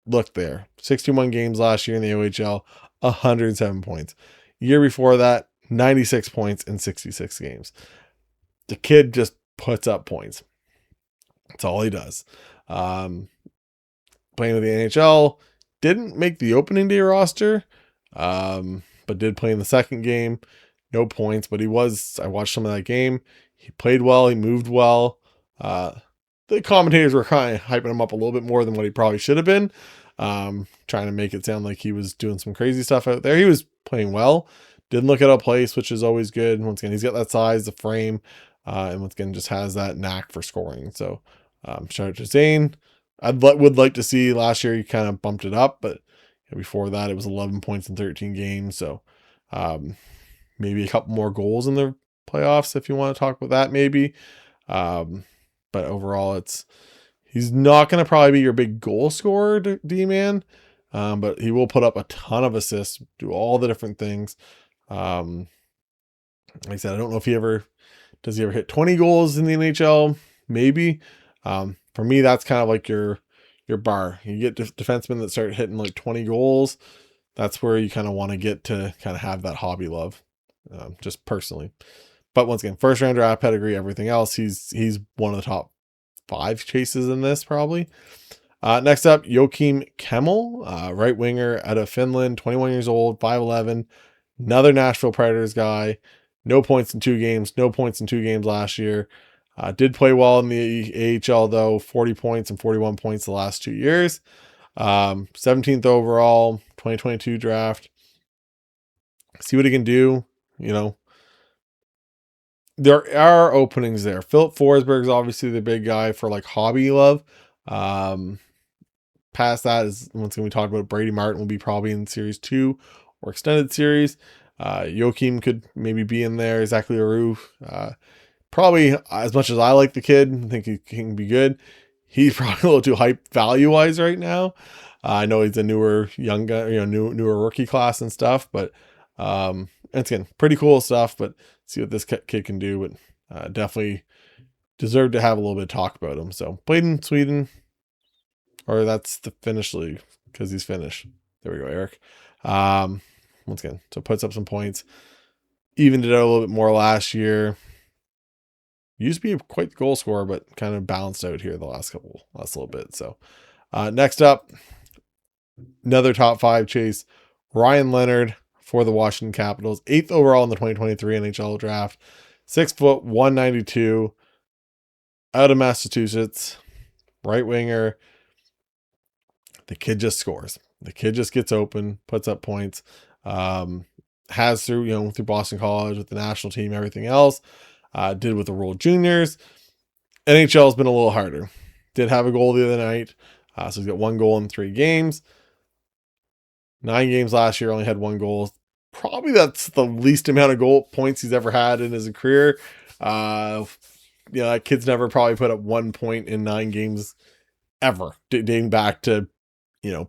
Look there. 61 games last year in the OHL, 107 points. Year before that, 96 points in 66 games. The kid just puts up points. That's all he does. Playing with the NHL, didn't make the opening day roster, but did play in the second game. No points, but I watched some of that game. He played well. He moved well. The commentators were kind of hyping him up a little bit more than what he probably should have been. Trying to make it sound like he was doing some crazy stuff out there. He was playing well. Didn't look out of place, which is always good. Once again, he's got that size, the frame, and once again, just has that knack for scoring. So shout out to Zane. Would like to see last year he kind of bumped it up, but before that it was 11 points in 13 games. So maybe a couple more goals in the playoffs if you want to talk about that, maybe. But overall, he's not going to probably be your big goal scorer, D-man. but he will put up a ton of assists, do all the different things. Like I said, I don't know if does he ever hit 20 goals in the NHL? Maybe. For me, that's kind of like your bar. You get defensemen that start hitting like 20 goals. That's where you kind of want to get to kind of have that hobby love, just personally. But once again, first round draft pedigree, everything else, he's one of the top 5 chases in this probably. Next up, Joakim Kemmel, right winger out of Finland, 21 years old, 5'11", another Nashville Predators guy. No points in 2 games, no points in 2 games last year. Did play well in the AHL though, 40 points and 41 points the last 2 years. 17th overall, 2022 draft. See what he can do. You know, there are openings there. Philip Forsberg's obviously the big guy for like hobby love. Past that is once again we talked about Brady Martin will be probably in series 2 or extended series. Joakim could maybe be in there. Zachary Leroux, probably as much as I like the kid, I think he can be good. He's probably a little too hype value wise right now. I know he's a newer young guy, newer rookie class and stuff, but it's again pretty cool stuff. But see what this kid can do. But definitely deserve to have a little bit of talk about him. So played in Sweden, or that's the Finnish league because he's Finnish. There we go, Eric. Once again, so puts up some points. Evened it out a little bit more last year. Used to be quite the goal scorer, but kind of balanced out here the last little bit. So next up, another top 5 chase, Ryan Leonard for the Washington Capitals, 8th overall in the 2023 NHL draft, 6 foot 192, out of Massachusetts, right winger. The kid just scores. The kid just gets open, puts up points. Has through Boston College with the national team, everything else. Did with the World Juniors. NHL has been a little harder. Did have a goal the other night. So he's got 1 goal in 3 games. 9 games last year, only had 1 goal. Probably that's the least amount of goal points he's ever had in his career. That kid's never probably put up 1 point in 9 games ever, dating back to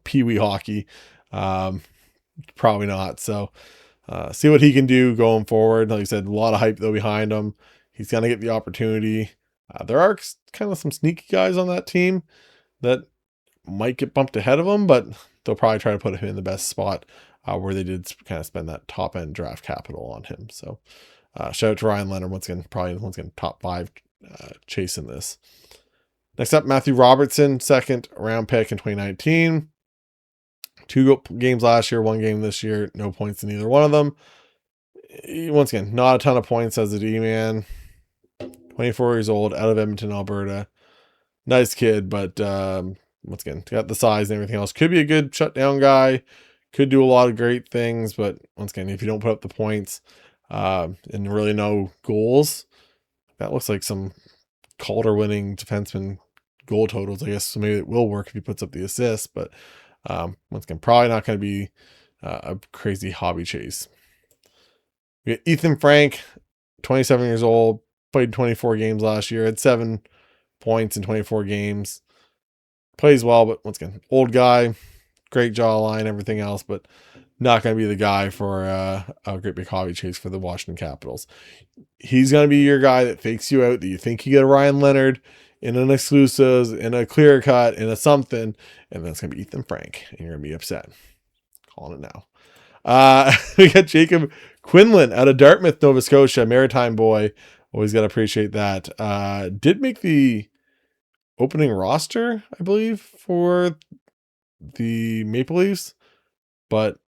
Pee-wee hockey. Probably not. So see what he can do going forward. Like I said, a lot of hype though behind him. He's gonna get the opportunity. There are kind of some sneaky guys on that team that might get bumped ahead of him, but they'll probably try to put him in the best spot where they did kind of spend that top end draft capital on him. So shout out to Ryan Leonard once again, top 5 chasing this. Next up, Matthew Robertson, 2nd round pick in 2019. 2 games last year, 1 game this year. No points in either one of them. Once again, not a ton of points as a D-man. 24 years old, out of Edmonton, Alberta. Nice kid, but once again, got the size and everything else. Could be a good shutdown guy. Could do a lot of great things, but once again, if you don't put up the points and really no goals, that looks like some Calder-winning defenseman goal totals. I guess so maybe it will work if he puts up the assists, but once again, probably not going to be a crazy hobby chase. We got Ethan Frank, 27 years old, played 24 games last year, had 7 points in 24 games. Plays well, but once again, old guy, great jawline, everything else, but not going to be the guy for a great big hobby chase for the Washington Capitals. He's going to be your guy that fakes you out, that you think you get a Ryan Leonard in an exclusives, in a clear cut, in a something, and then it's going to be Ethan Frank, and you're going to be upset. Calling it now. We got Jacob Quinlan out of Dartmouth, Nova Scotia, Maritime boy. Always got to appreciate that. Did make the opening roster, I believe, for the Maple Leafs, but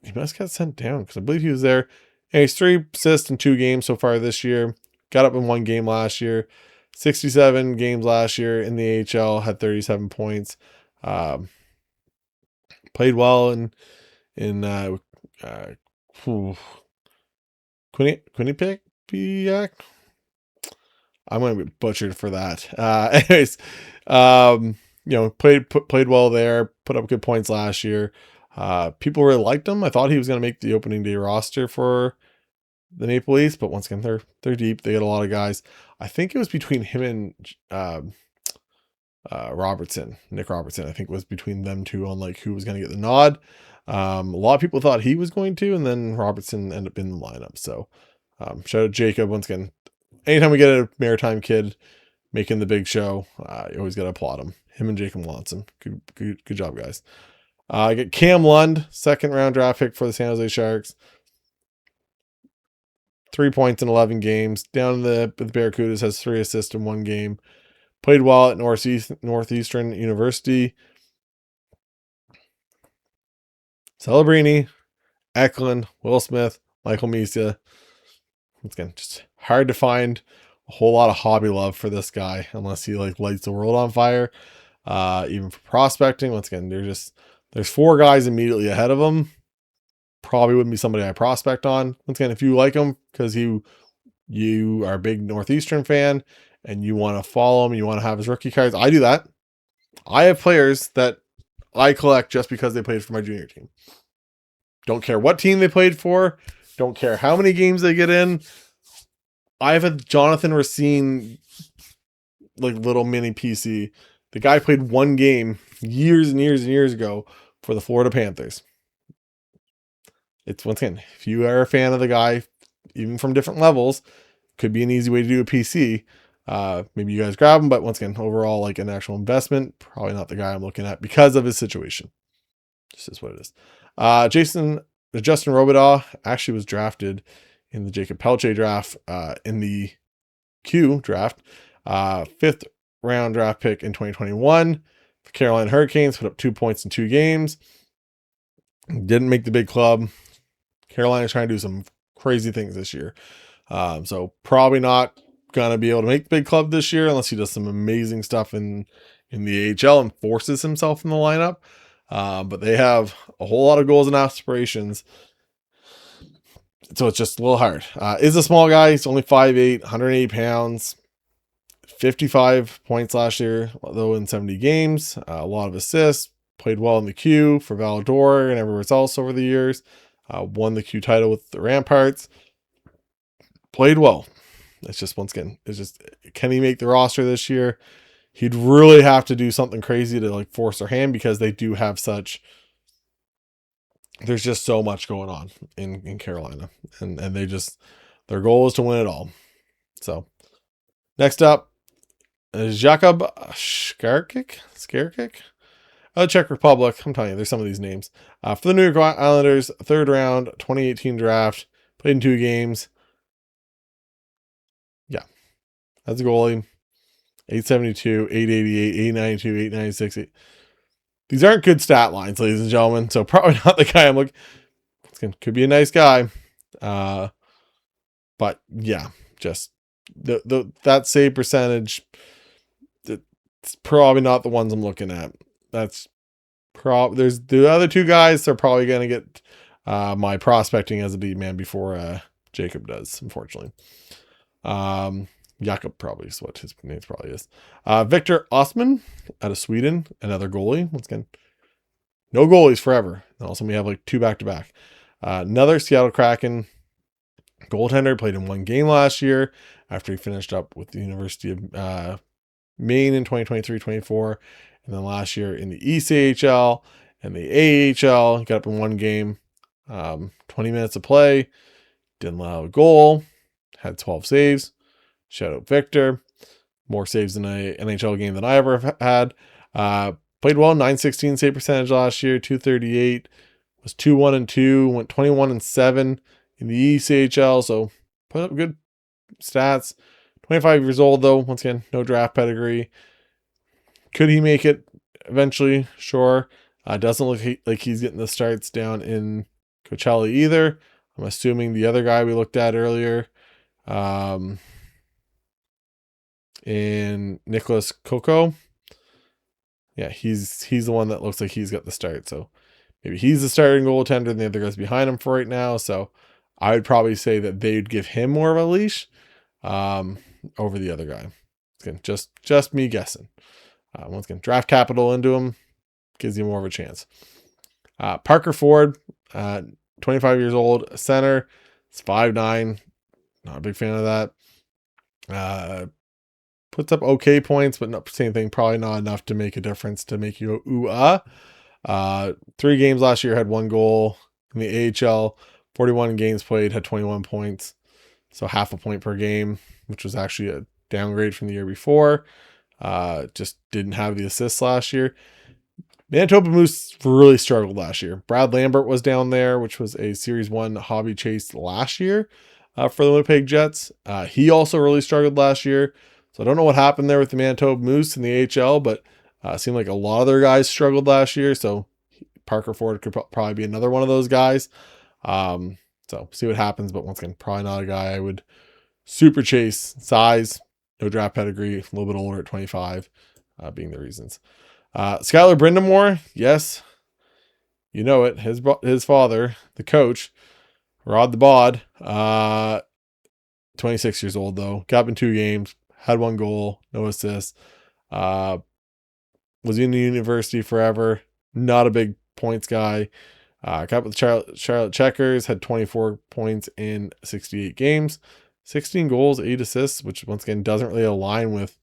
he must get sent down because I believe he was there. And he's 3 assists in 2 games so far this year. Got up in 1 game last year. 67 games last year in the AHL, had 37 points. Played well in Quinnipiac. I'm going to be butchered for that. Anyways, played well there. Put up good points last year. People really liked him. I thought he was going to make the opening day roster for the Maple Leafs, but once again, they're deep. They got a lot of guys. I think it was between him and Nick Robertson, I think was between them two on like who was going to get the nod. A lot of people thought he was going to, and then Robertson ended up in the lineup. So shout out Jacob once again. Anytime we get a Maritime kid making the big show, you always got to applaud him and Jacob Watson. Good job, guys. I get Cam Lund, 2nd round draft pick for the San Jose Sharks. 3 points in 11 games. Down in the Barracudas, has 3 assists in 1 game. Played well at Northeastern University. Celebrini, Eklund, Will Smith, Michael Misa. Once again, just hard to find a whole lot of hobby love for this guy unless he like lights the world on fire. Even for prospecting, once again, there's 4 guys immediately ahead of him. Probably wouldn't be somebody I prospect on. Once again, if you like him because you are a big Northeastern fan and you want to follow him, you want to have his rookie cards, I do that. I have players that I collect just because they played for my junior team. Don't care what team they played for. Don't care how many games they get in. I have a Jonathan Racine like little mini PC. The guy played 1 game years and years and years ago for the Florida Panthers. It's once again, if you are a fan of the guy, even from different levels, could be an easy way to do a PC. Maybe you guys grab him, but once again, overall, like an actual investment, probably not the guy I'm looking at because of his situation. This is what it is. Justin Robidaw actually was drafted in the Jacob Pelche draft, in the Q draft, 5th round draft pick in 2021. The Carolina Hurricanes put up 2 points in 2 games. Didn't make the big club. Carolina's trying to do some crazy things this year. So probably not going to be able to make the big club this year unless he does some amazing stuff in the AHL and forces himself in the lineup. But they have a whole lot of goals and aspirations. So it's just a little hard. Is a small guy. He's only 5'8", 180 pounds, 55 points last year, though in 70 games, a lot of assists, played well in the Q for Valador and everywhere else over the years. Won the Q title with the Ramparts. Played well. It's just, once again, can he make the roster this year? He'd really have to do something crazy to like force their hand because they do have there's just so much going on in Carolina. And their goal is to win it all. So next up is Jakub Skarkic? Czech Republic. I'm telling you, there's some of these names. For the New York Islanders, 3rd round, 2018 draft. Played in 2 games. Yeah. That's a goalie. 872, 888, 892, 896. These aren't good stat lines, ladies and gentlemen. So probably not the guy I'm looking. Could be a nice guy. But yeah, just that save percentage, it's probably not the ones I'm looking at. There's the other 2 guys are probably going to get my prospecting as a beat man before Jacob does, unfortunately. Jakob probably is what his name probably is. Victor Osman out of Sweden, another goalie. Once again, no goalies forever. And also we have like 2 back-to-back. Another Seattle Kraken goaltender, played in 1 game last year after he finished up with the University of Maine in 2023-24. And then last year in the ECHL and the AHL, he got up in 1 game, 20 minutes of play, didn't allow a goal, had 12 saves. Shout out Victor. More saves in an NHL game than I ever had. Played well, 916 save percentage last year, 238. Was 2-1-2, went 21-7 in the ECHL, so put up good stats. 25 years old though, once again, no draft pedigree. Could he make it eventually? Sure. Doesn't look like he's getting the starts down in Coachella either. I'm assuming the other guy we looked at earlier, in Nicholas Coco. Yeah, he's the one that looks like he's got the start. So maybe he's the starting goaltender and the other guy's behind him for right now. So I would probably say that they'd give him more of a leash over the other guy. Again, just me guessing. Once again, draft capital into him gives you more of a chance. Parker Ford, 25 years old, center. It's 5'9". Not a big fan of that. puts up okay points, but not same thing, probably not enough to make a difference to make you go, ooh, ah. 3 games last year, had 1 goal. In the AHL, 41 games played, had 21 points. So half a point per game, which was actually a downgrade from the year before. Just didn't have the assists last year. Manitoba Moose really struggled last year. Brad Lambert was down there, which was a Series 1 hobby chase last year for the Winnipeg Jets. He also really struggled last year. So I don't know what happened there with the Manitoba Moose in the AHL, but it seemed like a lot of their guys struggled last year. So Parker Ford could probably be another one of those guys. So see what happens. But once again, probably not a guy I would super chase. Size, no draft pedigree, a little bit older at 25, being the reasons. Skylar Brindamore, yes, you know it. His father, the coach, Rod the Bod, 26 years old though. Got in 2 games, had 1 goal, no assists. Was in the university forever. Not a big points guy. Got with Charlotte Checkers, had 24 points in 68 games, 16 goals, 8 assists, which once again doesn't really align with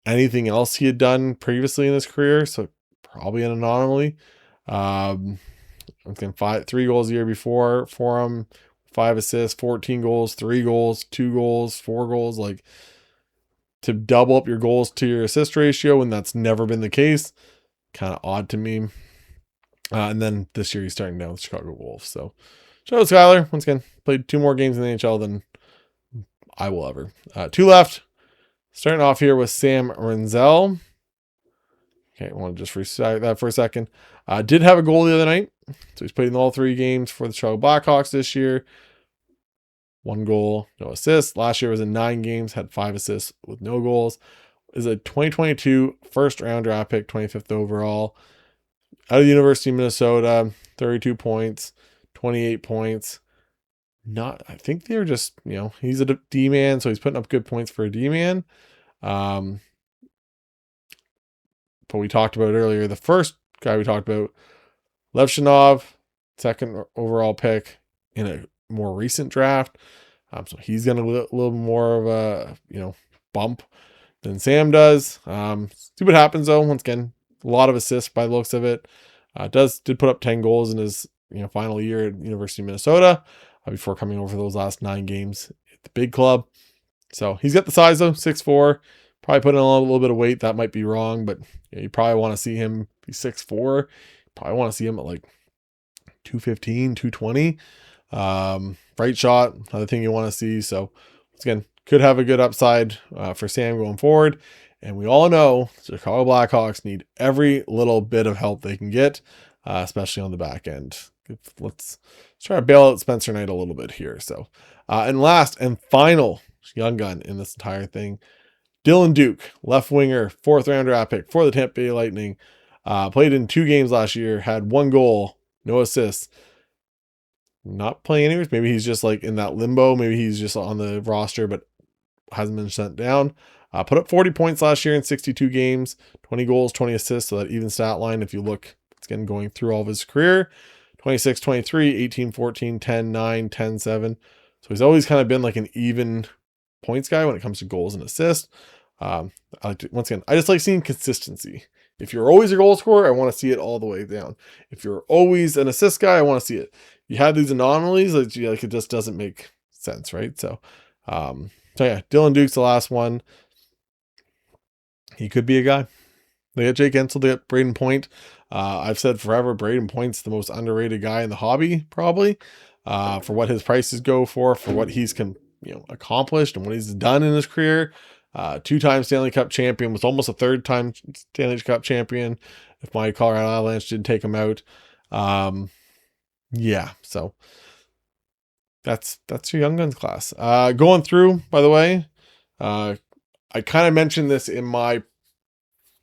anything else he had done previously in his career, so probably an anomaly. Once again, 3 goals a year before for him, 5 assists, 14 goals, 3 goals, 2 goals, 4 goals. Like, to double up your goals to your assist ratio when that's never been the case, kind of odd to me. And then this year he's starting down with Chicago Wolves. So shout out Skyler. Once again, played 2 more games in the NHL than I will ever. 2 left. Starting off here with Sam Renzel. Okay, I want to just recite that for a second. Did have a goal the other night. So he's played in all 3 games for the Chicago Blackhawks this year. 1 goal, no assists. Last year was in 9 games, had 5 assists with no goals. Is a 2022 first round draft pick, 25th overall. Out of the University of Minnesota, 32 points, 28 points. I think they're just, he's a D-man, so he's putting up good points for a D-man. But we talked about earlier, the first guy we talked about, Levshinov, 2nd overall pick in a more recent draft. So he's going to a little more of a, bump than Sam does. See what happens though. Once again, a lot of assists by the looks of it. Did put up 10 goals in his final year at University of Minnesota before coming over those last 9 games at the big club. So he's got the size though, 6'4", probably putting on a little bit of weight. That might be wrong, but you probably want to see him be 6'4". Probably want to see him at like 215, 220. Right shot, another thing you want to see. So again, could have a good upside for Sam going forward. And we all know the Chicago Blackhawks need every little bit of help they can get, especially on the back end. Let's try to bail out Spencer Knight a little bit here. So, and last and final young gun in this entire thing, Dylan Duke, left winger, 4th round draft pick for the Tampa Bay Lightning. Played in 2 games last year, had 1 goal, no assists. Not playing anyways. Maybe he's just like in that limbo. Maybe he's just on the roster, but hasn't been sent down. Put up 40 points last year in 62 games, 20 goals, 20 assists. So that even stat line, if you look, it's again going through all of his career, 26, 23, 18, 14, 10, 9, 10, 7. So he's always kind of been like an even points guy when it comes to goals and assists. Once again, I just like seeing consistency. If you're always a goal scorer, I want to see it all the way down. If you're always an assist guy, I want to see it. You have these anomalies, like it just doesn't make sense, right? So yeah, Dylan Duke's the last one. He could be a guy. They got Jake Ensel, they got Braden Point. I've said forever, Braden Point's the most underrated guy in the hobby, probably, for what his prices go for what he's accomplished and what he's done in his career. 2-time Stanley Cup champion, was almost a 3rd-time Stanley Cup champion if my Colorado Avalanche didn't take him out. Yeah, so that's your Young Guns class. Going through, by the way, I kind of mentioned this in my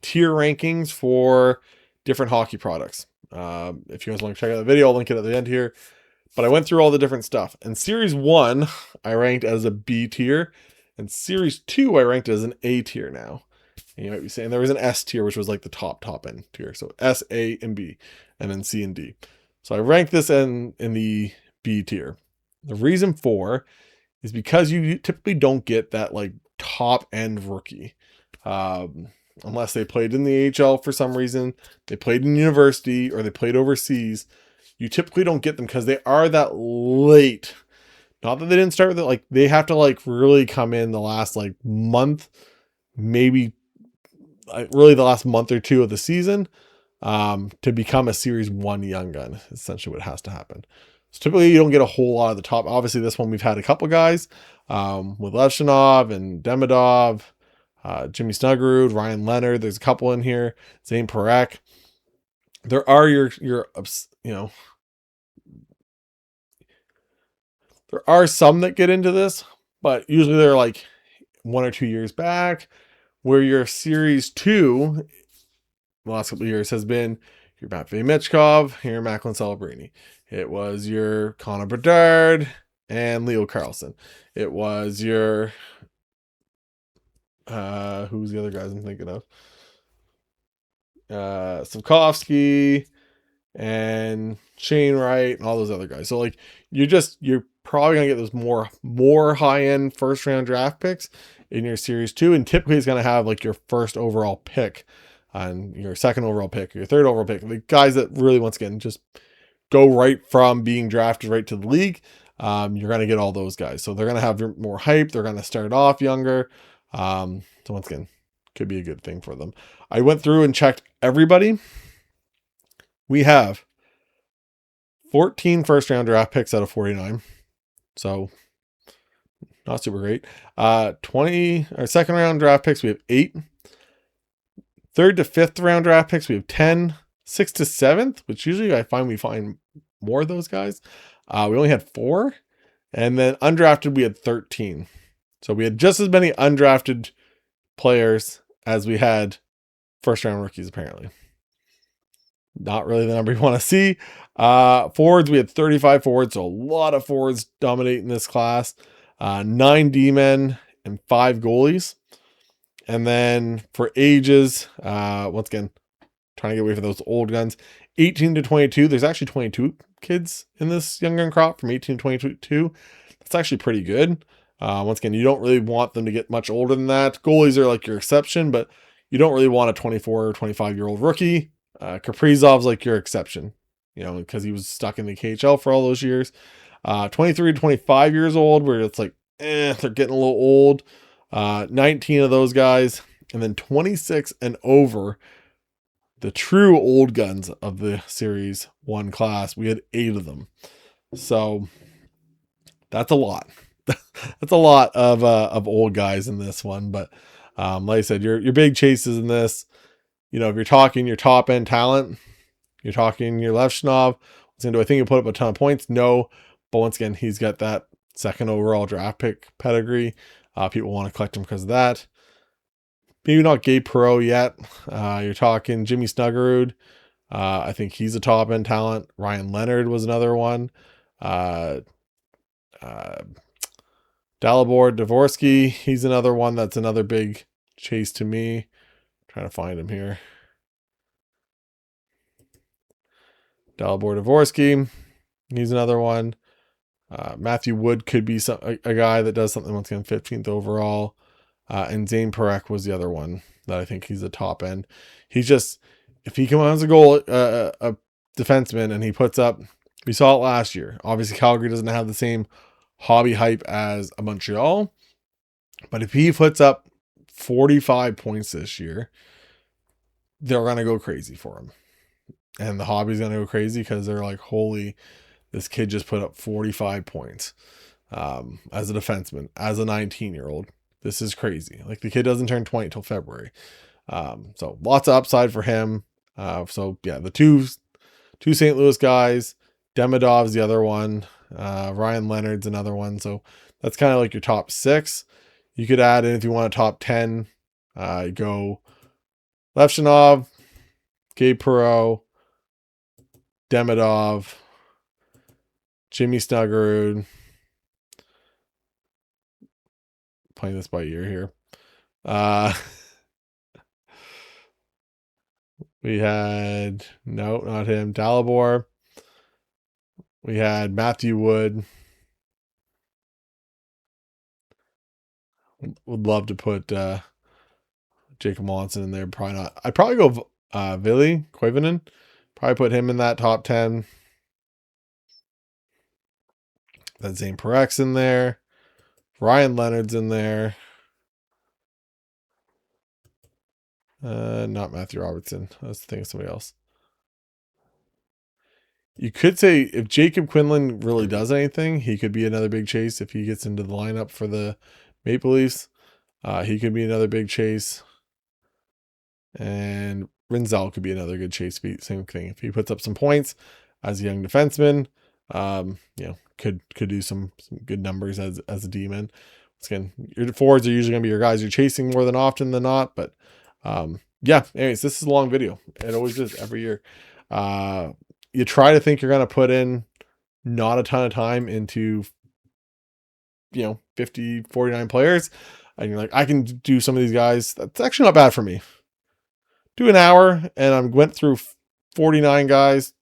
tier rankings for different hockey products. If you guys want to check out the video, I'll link it at the end here. But I went through all the different stuff. And Series 1, I ranked as a B tier. And Series 2, I ranked as an A tier now. And you might be saying there was an S tier, which was like the top end tier. So S, A, and B, and then C and D. So I ranked this in the B tier. The reason for is because you typically don't get that like top end rookie. Unless they played in the AHL for some reason, they played in university, or they played overseas. You typically don't get them because they are that late. Not that they didn't start with it, like they have to like really come in the last like month, maybe really the last month or two of the season, to become a Series 1 young gun. Essentially what has to happen. So typically you don't get a whole lot of the top. Obviously this one we've had a couple guys, with Levshinov and Demidov, Jimmy Snuggerud, Ryan Leonard. There's a couple in here. Zane Parekh. There are your there are some that get into this, but usually they're like 1 or 2 years back, where your Series 2 the last couple of years has been your Matvei Michkov, your Macklin Celebrini. It was your Connor Bedard and Leo Carlson. It was your who's the other guys I'm thinking of? Savkovsky and Shane Wright and all those other guys. So like you're probably gonna get those more high-end first round draft picks in your Series 2, and typically it's gonna have like your first overall pick and your second overall pick, or your third overall pick. The guys that really, once again, just go right from being drafted right to the league. You're gonna get all those guys. So they're gonna have more hype, they're gonna start off younger. So once again, could be a good thing for them. I went through and checked everybody. We have 14 first round draft picks out of 49. So not super great. 20 or second round draft picks, we have 8. Third to fifth round draft picks, we have 10. Sixth to seventh, which usually I find we find more of those guys. We only had 4. And then undrafted, we had 13. So we had just as many undrafted players as we had first round rookies, apparently. Not really the number you want to see. Forwards, we had 35 forwards, so a lot of forwards dominating this class. 9 D-men and 5 goalies. And then for ages, once again, trying to get away from those old guns, 18 to 22. There's actually 22 kids in this young gun crop from 18 to 22. That's actually pretty good. Once again, you don't really want them to get much older than that. Goalies are like your exception, but you don't really want a 24 or 25-year-old rookie. Kaprizov's like your exception, because he was stuck in the KHL for all those years. 23 to 25 years old, where it's like, they're getting a little old. 19 of those guys. And then 26 and over, the true old guns of the Series 1 class. We had 8 of them. So that's a lot. That's a lot of old guys in this one. But like I said, your big chases in this, if you're talking your top end talent, you're talking your Levshinov. Do I think he'll put up a ton of points? No. But once again, he's got that second overall draft pick pedigree. People want to collect him because of that. Maybe not Gabe Perreault yet. You're talking Jimmy Snuggerud. I think he's a top end talent. Ryan Leonard was another one. Dalibor Dvorsky, he's another one that's another big chase to me. Trying to find him here. Dalibor Dvorsky, he's another one. Matthew Wood could be a guy that does something once again, 15th overall. And Zane Parekh was the other one that I think he's a top end. He's just, if he comes as a goal, a defenseman, and he puts up, we saw it last year. Obviously, Calgary doesn't have the same hobby hype as a Montreal, but if he puts up 45 points this year, they're going to go crazy for him. And the hobby's going to go crazy because they're like, holy, this kid just put up 45 points as a defenseman, as a 19-year-old. This is crazy. Like, the kid doesn't turn 20 till February. So lots of upside for him. So yeah, the two St. Louis guys, Demidov's the other one. Ryan Leonard's another one. So that's kind of like your top 6. You could add in, if you want a top 10, go Levshinov, Gabe Perreault, Demidov, Jimmy Snuggerud. Playing this by ear here. We had, no, not him, Dalibor. We had Matthew Wood. Would love to put Jacob Monson in there. Probably not. I'd probably go Ville Koivunen. Probably put him in that top 10. That Zane Parek's in there. Ryan Leonard's in there. Not Matthew Robertson. I was thinking of somebody else. You could say if Jacob Quinlan really does anything, he could be another big chase if he gets into the lineup for the Maple Leafs. He could be another big chase. And Rinzel could be another good chase. Same thing. If he puts up some points as a young defenseman, could do some good numbers as a D-man. Again, your forwards are usually going to be your guys you're chasing more than often than not. But anyways, this is a long video. It always is every year. You try to think you're going to put in not a ton of time into 50, 49 players. And you're like, I can do some of these guys. That's actually not bad for me. Do an hour and I went through 49 guys.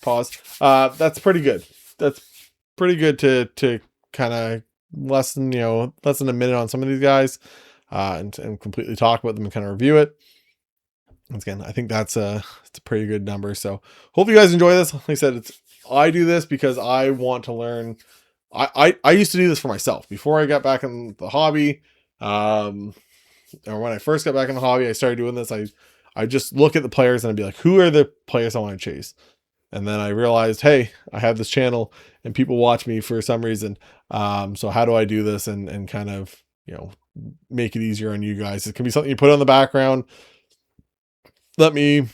Pause. That's pretty good. That's pretty good to kind of less than a minute on some of these guys, and completely talk about them and kind of review it. Once again, I think it's a pretty good number. So hope you guys enjoy this. Like I said, I do this because I want to learn. I used to do this for myself before I got back in the hobby. Or when I first got back in the hobby, I started doing this. I just look at the players and I'd be like, who are the players I want to chase? And then I realized, hey, I have this channel and people watch me for some reason. So how do I do this and kind of, make it easier on you guys? It can be something you put on the background. Let me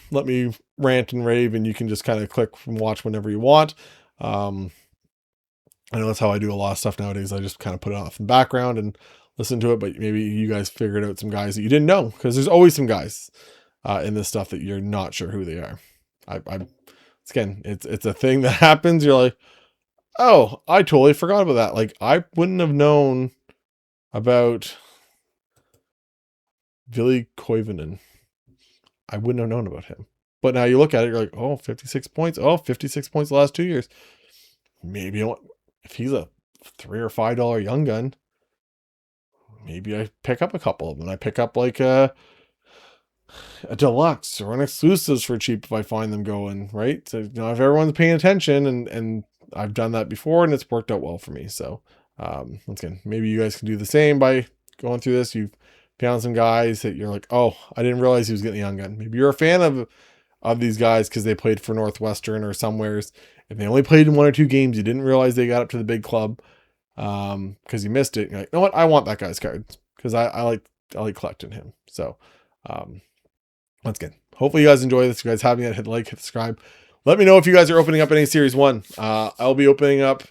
rant and rave and you can just kind of click and watch whenever you want. I know that's how I do a lot of stuff nowadays. I just kind of put it off in the background and listen to it, but maybe you guys figured out some guys that you didn't know, because there's always some guys in this stuff that you're not sure who they are. Again, it's a thing that happens. You're like, oh, I totally forgot about that. Like, I wouldn't have known about Ville Koivunen. I wouldn't have known about him. But now you look at it, you're like, oh, 56 points. Oh, 56 points the last 2 years. Maybe if he's a $3 or $5 young gun, maybe I pick up a couple of them. I pick up like a deluxe or an exclusives for cheap if I find them going, right? So, if everyone's paying attention, and I've done that before and it's worked out well for me. So, once again, maybe you guys can do the same by going through this. You've found some guys that you're like, oh, I didn't realize he was getting a young gun. Maybe you're a fan of these guys because they played for Northwestern or somewheres. If they only played in 1 or 2 games, you didn't realize they got up to the big club because you missed it. You're like, you know what? I want that guy's cards because I like collecting him. So, once again, hopefully you guys enjoy this. If you guys have yet, hit like, hit subscribe. Let me know if you guys are opening up any Series 1. I'll be opening up,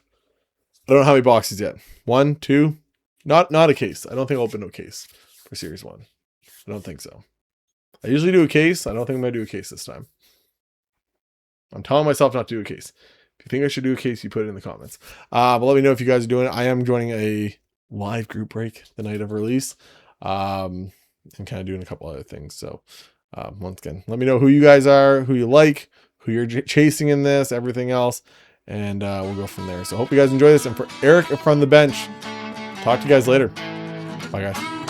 I don't know how many boxes yet. 1, 2, not a case. I don't think I'll open no case for Series 1. I don't think so. I usually do a case. I don't think I'm going to do a case this time. I'm telling myself not to do a case. If you think I should do a case, you put it in the comments. But let me know if you guys are doing it. I am joining a live group break the night of release. And kind of doing a couple other things. So, once again, let me know who you guys are, who you like, who you're chasing in this, everything else. And we'll go from there. So hope you guys enjoy this. And for Eric from the bench, talk to you guys later. Bye, guys.